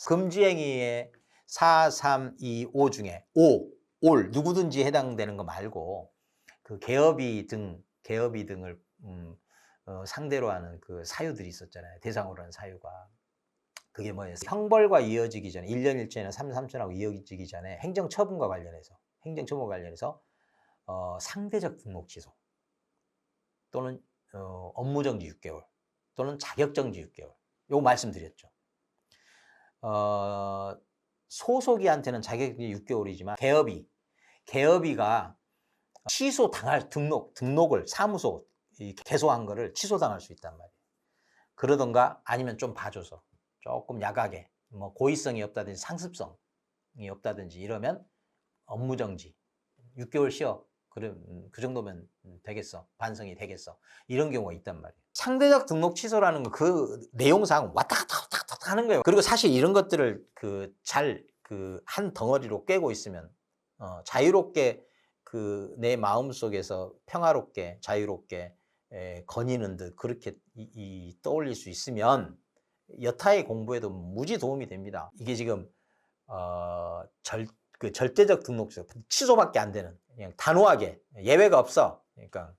금지행위의 4, 3, 2, 5 중에 올 누구든지 해당되는 거 말고 그 개업이 등을 상대로 하는 그 사유들이 있었잖아요. 대상으로 하는 사유가. 그게 뭐예요? 형벌과 이어지기 전에 1년 1천이나 3, 3천하고 이어지기 전에 행정처분과 관련해서 상대적 등록 취소 또는 업무정지 6개월 또는 자격정지 6개월. 요거 말씀드렸죠. 소속이한테는 자격정지 6개월이지만 개업이가 취소당할 등록을 사무소 개소한 거를 취소당할 수 있단 말이에요. 그러던가 아니면 좀 봐줘서 조금 약하게 뭐 고의성이 없다든지 상습성이 없다든지 이러면 업무정지 6개월 쉬어. 그럼 그 정도면 되겠어. 반성이 되겠어. 이런 경우가 있단 말이에요. 상대적 등록 취소라는 거 그 내용상 왔다 갔다 하는 거예요. 그리고 사실 이런 것들을 한 덩어리로 깨고 있으면 자유롭게 내 마음속에서 평화롭게 자유롭게 거니는 듯 그렇게 떠올릴 수 있으면 여타의 공부에도 무지 도움이 됩니다. 이게 지금 절대적 등록 취소밖에 안 되는, 그냥 단호하게 예외가 없어. 그러니까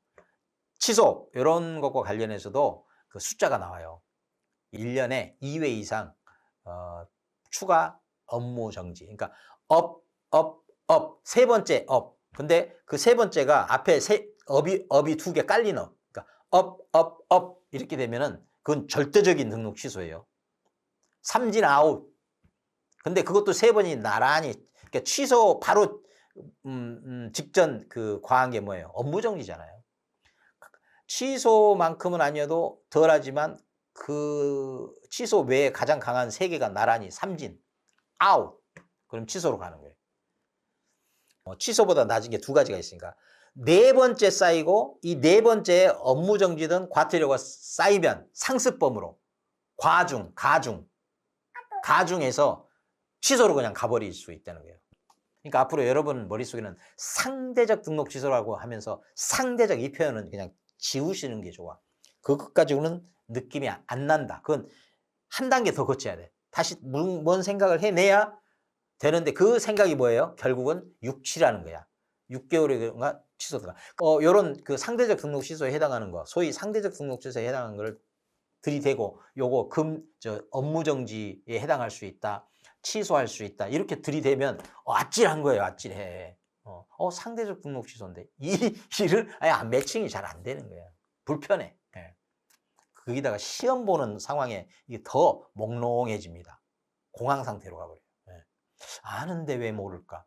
취소 이런 것과 관련해서도 그 숫자가 나와요. 1년에 2회 이상 추가 업무 정지. 그러니까 세 번째 업. 근데 그 세 번째가 앞에 업이 2개 깔린 업. 그러니까 이렇게 되면은 그건 절대적인 등록 취소예요. 삼진 아웃. 근데 그것도 세 번이 나란히, 그러니까 취소 바로 직전 그 과한 게 뭐예요? 업무 정지잖아요. 취소만큼은 아니어도 덜하지만 그 취소 외에 가장 강한 세 개가 나란히 삼진 아웃. 그럼 취소로 가는 거예요. 취소보다 낮은 게 두 가지가 있으니까 네 번째 쌓이고 이 네 번째 업무 정지든 과태료가 쌓이면 상습범으로 가중해서 취소로 그냥 가버릴 수 있다는 거예요. 그러니까 앞으로 여러분 머릿속에는 상대적 등록 취소라고 하면서 상대적 이 표현은 그냥 지우시는 게 좋아. 그것 가지고는 느낌이 안 난다. 그건 한 단계 더 거쳐야 돼. 다시 뭔 생각을 해내야 되는데 그 생각이 뭐예요? 결국은 6치라는 거야. 6개월인가 취소가. 요런 그 상대적 등록 취소에 해당하는 거, 소위 상대적 등록 취소에 해당하는 걸 들이대고 요거 업무 정지에 해당할 수 있다. 취소할 수 있다. 이렇게 들이대면 아찔한 거예요. 아찔해. 상대적 등록 취소인데 이 일은 아예 매칭이 잘 안 되는 거예요. 불편해. 예. 거기다가 시험 보는 상황에 이게 더 몽롱해집니다. 공황 상태로 가버려요. 예. 아는데 왜 모를까?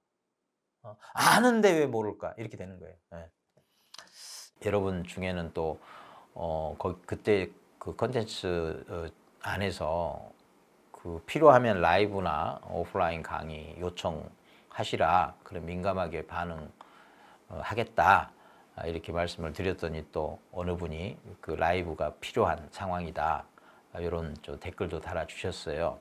아는데 왜 모를까? 이렇게 되는 거예요. 예. 여러분 중에는 또 그때 그 컨텐츠 안에서 그 필요하면 라이브나 오프라인 강의 요청하시라. 그럼 민감하게 반응하겠다. 이렇게 말씀을 드렸더니 또 어느 분이 그 라이브가 필요한 상황이다. 이런 좀 댓글도 달아주셨어요.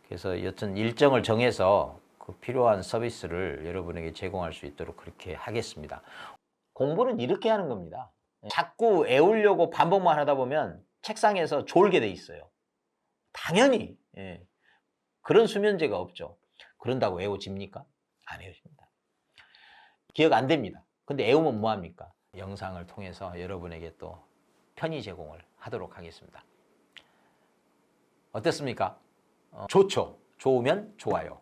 그래서 여튼 일정을 정해서 그 필요한 서비스를 여러분에게 제공할 수 있도록 그렇게 하겠습니다. 공부는 이렇게 하는 겁니다. 자꾸 애우려고 반복만 하다 보면 책상에서 졸게 돼 있어요. 당연히 그런 수면제가 없죠. 그런다고 외워집니까? 안 외워집니다. 기억 안 됩니다. 근데 외우면 뭐합니까? 영상을 통해서 여러분에게 또 편의 제공을 하도록 하겠습니다. 어떻습니까? 좋죠. 좋으면 좋아요.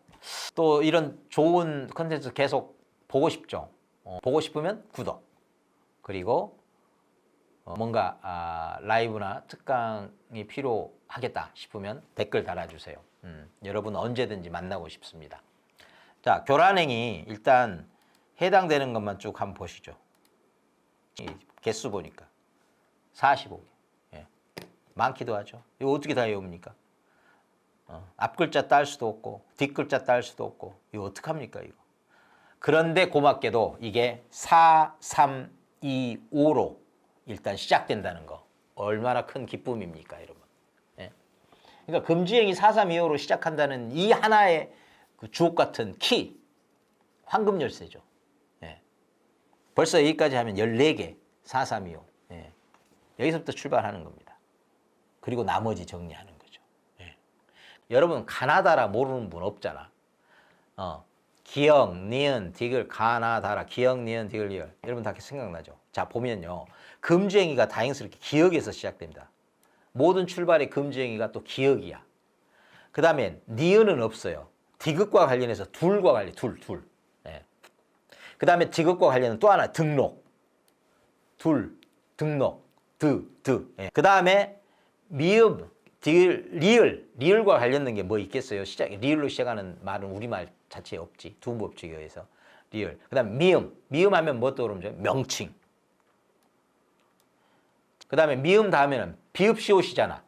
또 이런 좋은 컨텐츠 계속 보고 싶죠. 보고 싶으면 구독. 그리고 뭔가 라이브나 특강이 필요하겠다 싶으면 댓글 달아주세요. 여러분 언제든지 만나고 싶습니다. 자, 교란행위 일단 해당되는 것만 쭉 한번 보시죠. 개수 보니까 45개. 예. 많기도 하죠. 이거 어떻게 다 외웁니까? 앞글자 딸 수도 없고 뒷글자 딸 수도 없고 이거 어떡합니까 이거. 그런데 고맙게도 이게 4, 3, 2, 5로 일단 시작된다는 거 얼마나 큰 기쁨입니까 여러분. 예. 그러니까 금지행위 4, 3, 2, 5로 시작한다는 이 하나의 그 주옥 같은 키 황금 열쇠죠. 예. 벌써 여기까지 하면 14개 4, 3, 2, 5 예. 여기서부터 출발하는 겁니다. 그리고 나머지 정리하는 거죠. 예. 여러분 가나다라 모르는 분 없잖아. 기역, 니은, 디귿, 가나다라, 기역, 니은, 디귿, 리을. 여러분 다 생각나죠? 자, 보면요. 금지행위가 다행스럽게 기역에서 시작됩니다. 모든 출발의 금지행위가 또 기역이야. 그 다음에 니은은 없어요. 디귿과 관련해서 둘과 관련, 둘. 예. 그 다음에 디귿과 관련은 또 하나, 등록. 등록, 드. 예. 그 다음에 미음, 디귿, 리을과 관련된 게 뭐 있겠어요? 리을로 시작하는 말은 우리말 자체에 없지. 두음법칙에 의해서. 리을. 그 다음에 미음 하면 뭐 떠오르죠? 명칭. 그 다음에 미음 다음에는 비읍시옷이잖아.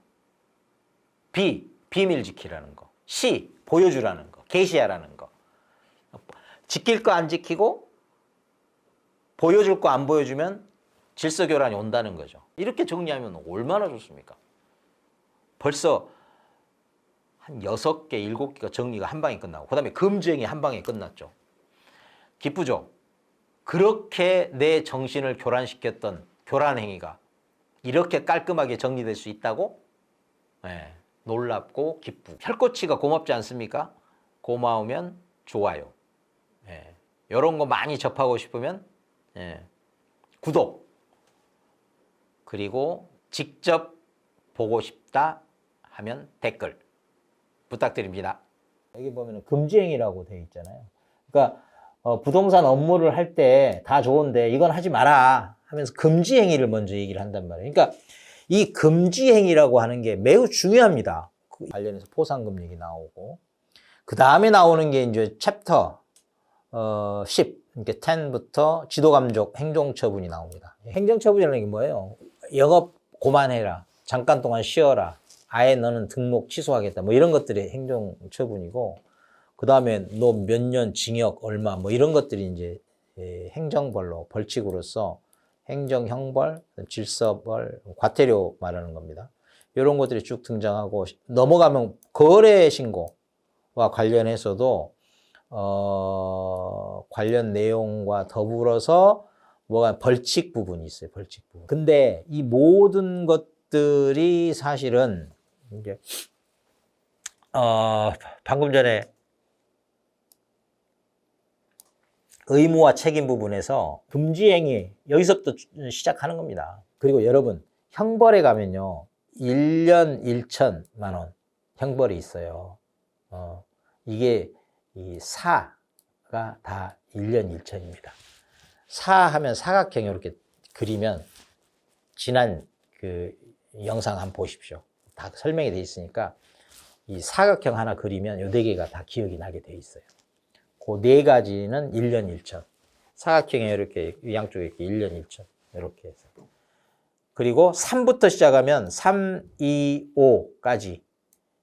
비밀 지키라는 거. 시, 보여주라는 거. 계시하라는 거. 지킬 거 안 지키고 보여줄 거 안 보여주면 질서교란이 온다는 거죠. 이렇게 정리하면 얼마나 좋습니까? 벌써 한 6개, 7개가 정리가 한 방에 끝나고 그 다음에 금지행위 한 방에 끝났죠. 기쁘죠? 그렇게 내 정신을 교란시켰던 교란행위가 이렇게 깔끔하게 정리될 수 있다고? 네, 놀랍고 기쁘고 혈꼬치가 고맙지 않습니까? 고마우면 좋아요. 네, 이런 거 많이 접하고 싶으면 구독 그리고 직접 보고 싶다 하면 댓글 부탁드립니다. 여기 보면 금지행위라고 되어 있잖아요. 그러니까 부동산 업무를 할 때 다 좋은데 이건 하지 마라 하면서 금지행위를 먼저 얘기를 한단 말이에요. 그러니까 이 금지행위라고 하는 게 매우 중요합니다. 그 관련해서 포상금 얘기 나오고 그 다음에 나오는 게 이제 챕터 10 그러니까 10부터 지도감독 행정처분이 나옵니다. 행정처분이라는 게 뭐예요? 영업 고만해라. 잠깐 동안 쉬어라. 아예 너는 등록 취소하겠다. 뭐 이런 것들이 행정처분이고 그 다음에 너 몇 년 징역 얼마 뭐 이런 것들이 이제 행정벌로 벌칙으로서 행정형벌, 질서벌, 과태료 말하는 겁니다. 이런 것들이 쭉 등장하고 넘어가면 거래신고와 관련해서도 관련 내용과 더불어서 뭐가 벌칙 부분이 있어요. 벌칙 부분. 근데 이 모든 것들이 사실은 이제 방금 전에 의무와 책임 부분에서 금지행위 여기서부터 시작하는 겁니다. 그리고 여러분 형벌에 가면요 1년 1천만 원 형벌이 있어요. 이게 이 사가 다 1년 1천입니다. 사 하면 사각형 이렇게 그리면 지난 그 영상 한번 보십시오. 다 설명이 돼 있으니까 이 사각형 하나 그리면 요 4개가 다 기억이 나게 돼 있어요. 그 4가지는 1년 1천. 사각형에 이렇게 양쪽에 이렇게 1년 1천 이렇게 해서. 그리고 3부터 시작하면 3, 2, 5까지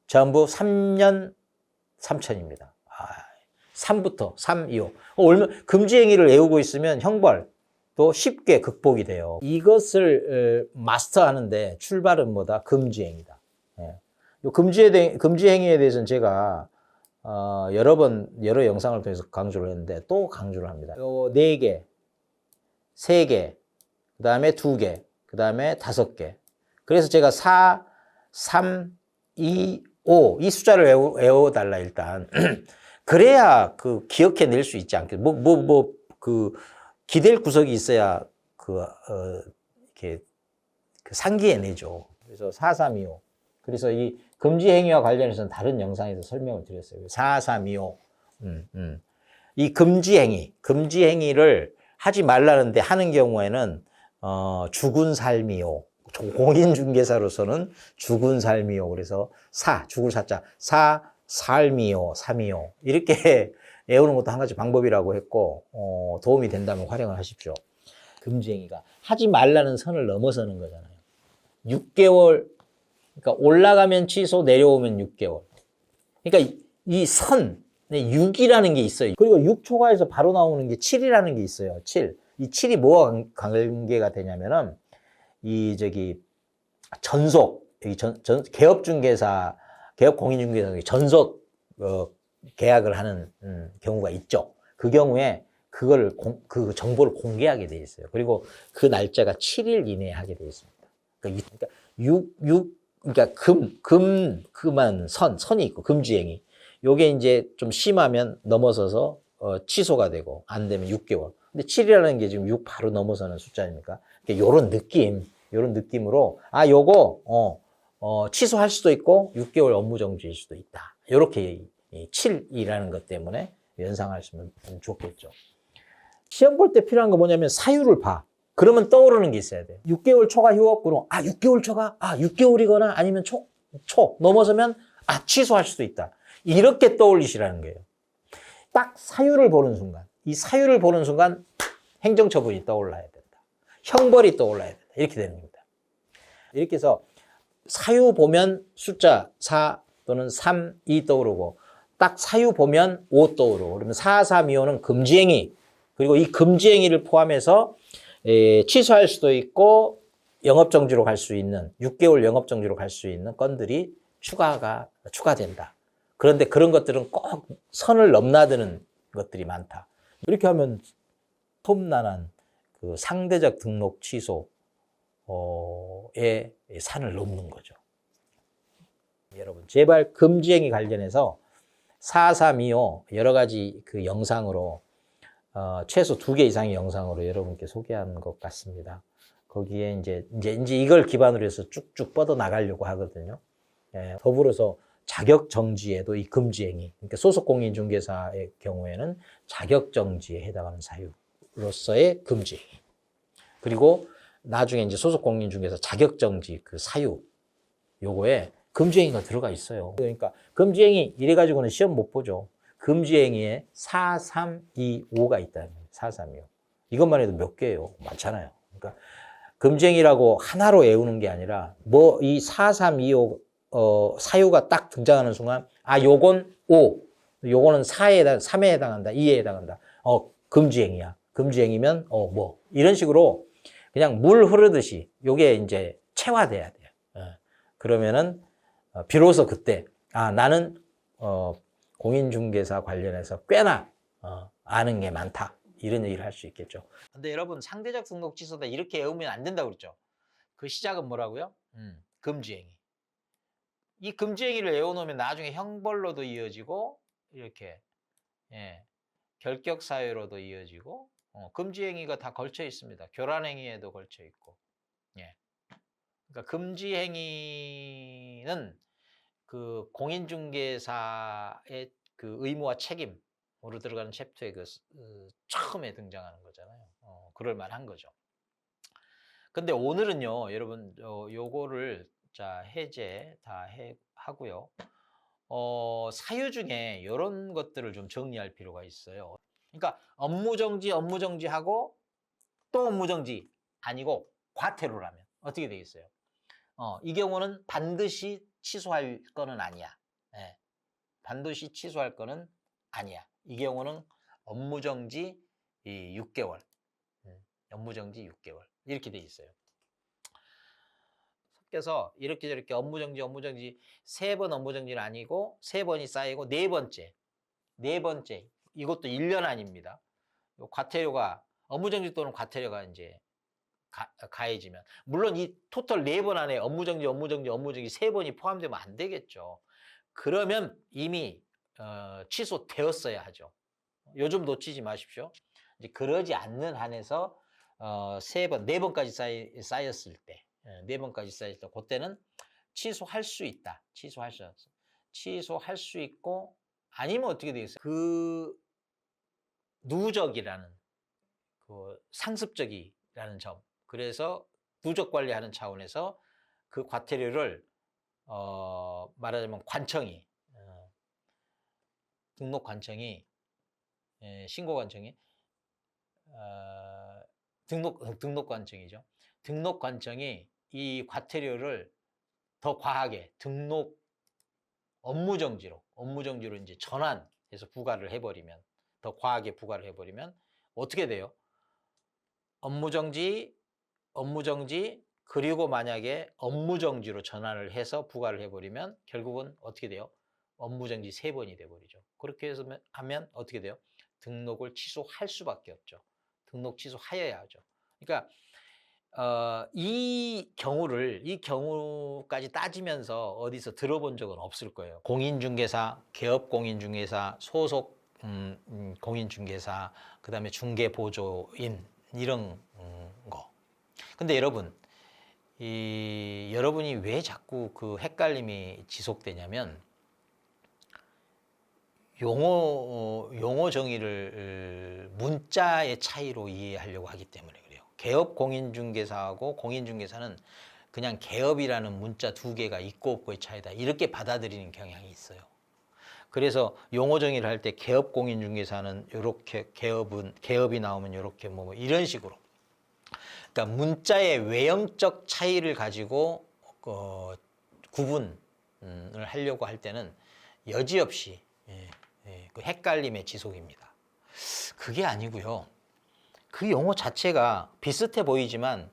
전부 3년 3천입니다. 3부터 3, 2, 5. 금지행위를 외우고 있으면 형벌도 쉽게 극복이 돼요. 이것을 마스터하는데 출발은 뭐다? 금지행위다. 예. 금지행위에 대해서는 제가 여러 영상을 통해서 강조를 했는데 또 강조를 합니다. 요 4개, 3개, 그 다음에 2개, 그 다음에 5개. 그래서 제가 4, 3, 2, 5 이 숫자를 외워달라 일단. 그래야 그 기억해낼 수 있지 않겠. 그 기댈 구석이 있어야 이렇게 상기해내죠. 그래서 4, 3, 2, 5. 그래서 이 금지 행위와 관련해서는 다른 영상에서 설명을 드렸어요. 4, 3, 2, 5. 이 금지 행위를 하지 말라는데 하는 경우에는 죽은 삶이요. 공인중개사로서는 죽은 삶이요. 그래서 죽을 사자, 삶이요, 삶이요. 이렇게 외우는 것도 한 가지 방법이라고 했고, 도움이 된다면 활용을 하십시오. 금지행위가 하지 말라는 선을 넘어서는 거잖아요. 6개월, 그러니까 올라가면 취소, 내려오면 6개월. 그러니까 이 선, 6이라는 게 있어요. 그리고 6 초과해서 바로 나오는 게 7이라는 게 있어요. 7. 이 7이 뭐와 관계가 되냐면은, 전속, 개업공인중개사 전속, 계약을 하는, 경우가 있죠. 그 경우에 그 정보를 공개하게 돼 있어요. 그리고 그 날짜가 7일 이내에 하게 돼 있습니다. 그러니까 그러니까 선이 있고, 금지행위. 요게 이제 좀 심하면 넘어서서, 취소가 되고, 안 되면 6개월. 근데 7이라는 게 지금 6 바로 넘어서는 숫자입니까? 그러니까 요런 느낌으로, 요거, 취소할 수도 있고, 6개월 업무 정지일 수도 있다. 요렇게 7이라는 것 때문에 연상하시면 좋겠죠. 시험 볼 때 필요한 거 뭐냐면 사유를 봐. 그러면 떠오르는 게 있어야 돼요. 6개월 초과 휴업, 그럼 6개월 초과, 6개월이거나 아니면 초 넘어서면 취소할 수도 있다. 이렇게 떠올리시라는 거예요. 딱 사유를 보는 순간, 이 사유를 보는 순간 행정처분이 떠올라야 된다. 형벌이 떠올라야 된다. 이렇게 되는 겁니다. 이렇게 해서 사유 보면 숫자 4 또는 3, 2 떠오르고, 딱 사유 보면 5 떠오르고, 그러면 4, 3, 2, 5는 금지행위. 그리고 이 금지행위를 포함해서 취소할 수도 있고 영업정지로 갈 수 있는 6개월 영업정지로 갈 수 있는 건들이 추가된다. 그런데 그런 것들은 꼭 선을 넘나드는 것들이 많다. 이렇게 하면 톱난한 그 상대적 등록 취소의 산을 넘는 거죠. 여러분 제발 금지행위 관련해서 4, 3, 2, 5 여러 가지 그 영상으로 최소 2개 이상의 영상으로 여러분께 소개한 것 같습니다. 거기에 이제 이걸 기반으로 해서 쭉쭉 뻗어 나가려고 하거든요. 더불어서 자격 정지에도 이 금지행위, 그러니까 소속 공인중개사의 경우에는 자격 정지에 해당하는 사유로서의 금지행위. 그리고 나중에 이제 소속 공인중개사 자격 정지 그 사유 요거에 금지행위가 들어가 있어요. 그러니까 금지행위 이래가지고는 시험 못 보죠. 금지행위에 4, 3, 2, 5가 있다는 거예요. 4, 3, 2, 5. 이것만 해도 몇 개예요? 많잖아요. 그러니까 금지행위라고 하나로 외우는 게 아니라 이 4, 3, 2, 5 사유가 딱 등장하는 순간 요건 5, 요거는 3에 해당한다, 2에 해당한다. 금지행위야. 금지행위면 이런 식으로 그냥 물 흐르듯이 요게 이제 체화돼야 돼요. 그러면은 비로소 그때 나는 공인중개사 관련해서 꽤나 아는 게 많다. 이런 얘기를 할 수 있겠죠. 근데 여러분 상대적 등록 취소다 이렇게 외우면 안 된다고 그랬죠. 그 시작은 뭐라고요? 금지행위. 이 금지행위를 외워놓으면 나중에 형벌로도 이어지고 이렇게 결격 사유로도 이어지고 금지행위가 다 걸쳐 있습니다. 교란행위에도 걸쳐 있고. 그러니까 금지행위는 그 공인중개사의 그 의무와 책임으로 들어가는 챕터의 처음에 등장하는 거잖아요. 그럴 만한 거죠. 근데 오늘은요, 여러분, 요거를 해제 다 하고요. 사유 중에 이런 것들을 좀 정리할 필요가 있어요. 그러니까 업무 정지하고 또 업무 정지 아니고 과태료라면 어떻게 되겠어요? 이 경우는 반드시 취소할 거는 아니야. 예, 반드시 취소할 거는 아니야. 이 경우는 업무 정지 6개월, 업무 정지 6개월 이렇게 돼 있어요. 그래서 이렇게 저렇게 업무 정지 세 번 업무 정지는 아니고 세 번이 쌓이고 네 번째 이것도 1년 아닙니다. 요 과태료가 업무 정지 또는 과태료가 이제 가해지면 물론 이 토탈 4번 안에 업무 정지 세 번이 포함되면 안 되겠죠. 그러면 이미 취소되었어야 하죠. 요즘 놓치지 마십시오. 이제 그러지 않는 한에서 세 번, 네 번까지 쌓였을 때, 네 번까지 쌓였을 때, 그때는 취소할 수 있다. 취소할 수 있고 아니면 어떻게 되겠어요? 그 누적이라는 그 상습적이라는 점. 그래서 누적 관리하는 차원에서 그 과태료를 말하자면 관청이 등록 관청이 신고 관청이 등록 관청이죠. 등록 관청이 이 과태료를 더 과하게 등록 업무 정지로 이제 전환해서 부과를 해버리면 더 과하게 부과를 해버리면 어떻게 돼요? 업무 정지 그리고 만약에 업무 정지로 전환을 해서 부과를 해버리면 결국은 어떻게 돼요? 업무 정지 3번이 돼버리죠. 그렇게 해서 하면 어떻게 돼요? 등록을 취소할 수밖에 없죠. 등록 취소하여야 하죠. 그러니까 이 경우까지 따지면서 어디서 들어본 적은 없을 거예요. 공인중개사, 개업 공인중개사, 소속 공인중개사, 그다음에 중개보조인 이런 거. 근데 여러분, 여러분이 왜 자꾸 그 헷갈림이 지속되냐면 용어 정의를 문자의 차이로 이해하려고 하기 때문에 그래요. 개업 공인중개사하고 공인중개사는 그냥 개업이라는 문자 2개가 있고 없고의 차이다. 이렇게 받아들이는 경향이 있어요. 그래서 용어 정의를 할 때 개업 공인중개사는 이렇게 개업이 나오면 이렇게 뭐 이런 식으로. 그러니까 문자의 외형적 차이를 가지고 구분을 하려고 할 때는 여지없이 그 헷갈림의 지속입니다. 그게 아니고요. 그 용어 자체가 비슷해 보이지만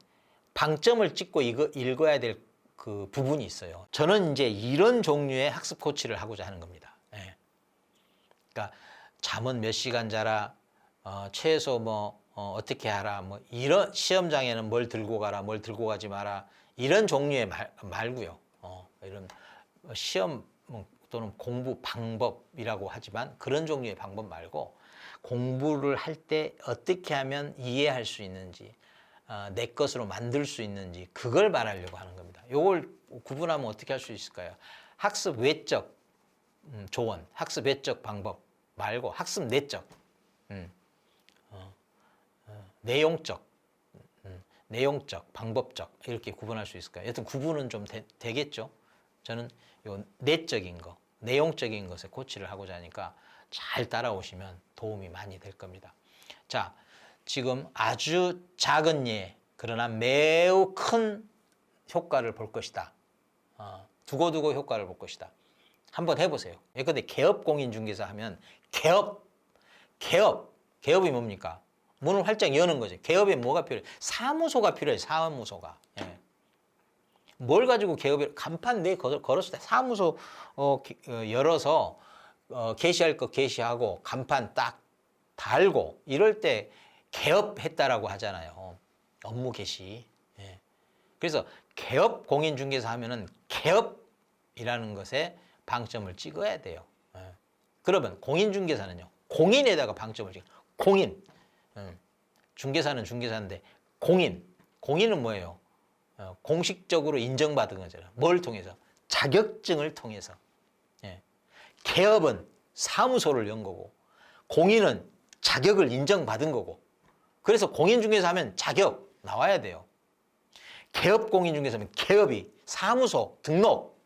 방점을 찍고 읽어야 될 그 부분이 있어요. 저는 이제 이런 종류의 학습 코치를 하고자 하는 겁니다. 그러니까 잠은 몇 시간 자라, 최소 어떻게 하라, 이런 시험장에는 뭘 들고 가라, 뭘 들고 가지 마라, 이런 종류의 말고요. 이런 시험 또는 공부 방법이라고 하지만 그런 종류의 방법 말고 공부를 할 때 어떻게 하면 이해할 수 있는지, 내 것으로 만들 수 있는지 그걸 말하려고 하는 겁니다. 이걸 구분하면 어떻게 할 수 있을까요? 학습 외적 조언, 학습 외적 방법 말고 학습 내적, 내용적, 방법적 이렇게 구분할 수 있을까요? 여튼 구분은 좀 되겠죠. 저는 요 내적인 거, 내용적인 것에 코치를 하고자 하니까 잘 따라오시면 도움이 많이 될 겁니다. 자, 지금 아주 작은 예, 그러나 매우 큰 효과를 볼 것이다. 두고두고 효과를 볼 것이다. 한번 해보세요. 근데 개업 공인중개사 하면 개업이 뭡니까? 문을 활짝 여는 거죠. 개업에 뭐가 필요해? 사무소가 필요해. 사무소가. 예. 뭘 가지고 개업을 간판 걸었을 때 사무소 열어서 게시할 거 게시하고 간판 딱 달고 이럴 때 개업했다라고 하잖아요. 업무 개시. 예. 그래서 개업 공인중개사 하면은 개업이라는 것에 방점을 찍어야 돼요. 예. 그러면 공인중개사는요. 공인에다가 방점을 찍어. 공인. 중개사는 중개사인데 공인은 뭐예요? 공식적으로 인정받은 거잖아요. 뭘 통해서? 자격증을 통해서. 예. 개업은 사무소를 연 거고 공인은 자격을 인정받은 거고 그래서 공인중개사 하면 자격 나와야 돼요. 개업 공인중개사 하면 개업이 사무소 등록.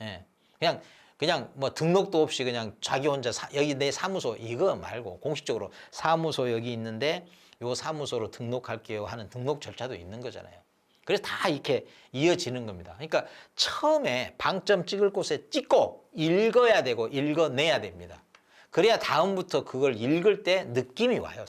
예. 그냥 그냥 뭐 등록도 없이 그냥 자기 혼자 여기 내 사무소 이거 말고 공식적으로 사무소 여기 있는데 요 사무소로 등록할게요 하는 등록 절차도 있는 거잖아요. 그래서 다 이렇게 이어지는 겁니다. 그러니까 처음에 방점 찍을 곳에 찍고 읽어야 되고 읽어내야 됩니다. 그래야 다음부터 그걸 읽을 때 느낌이 와요.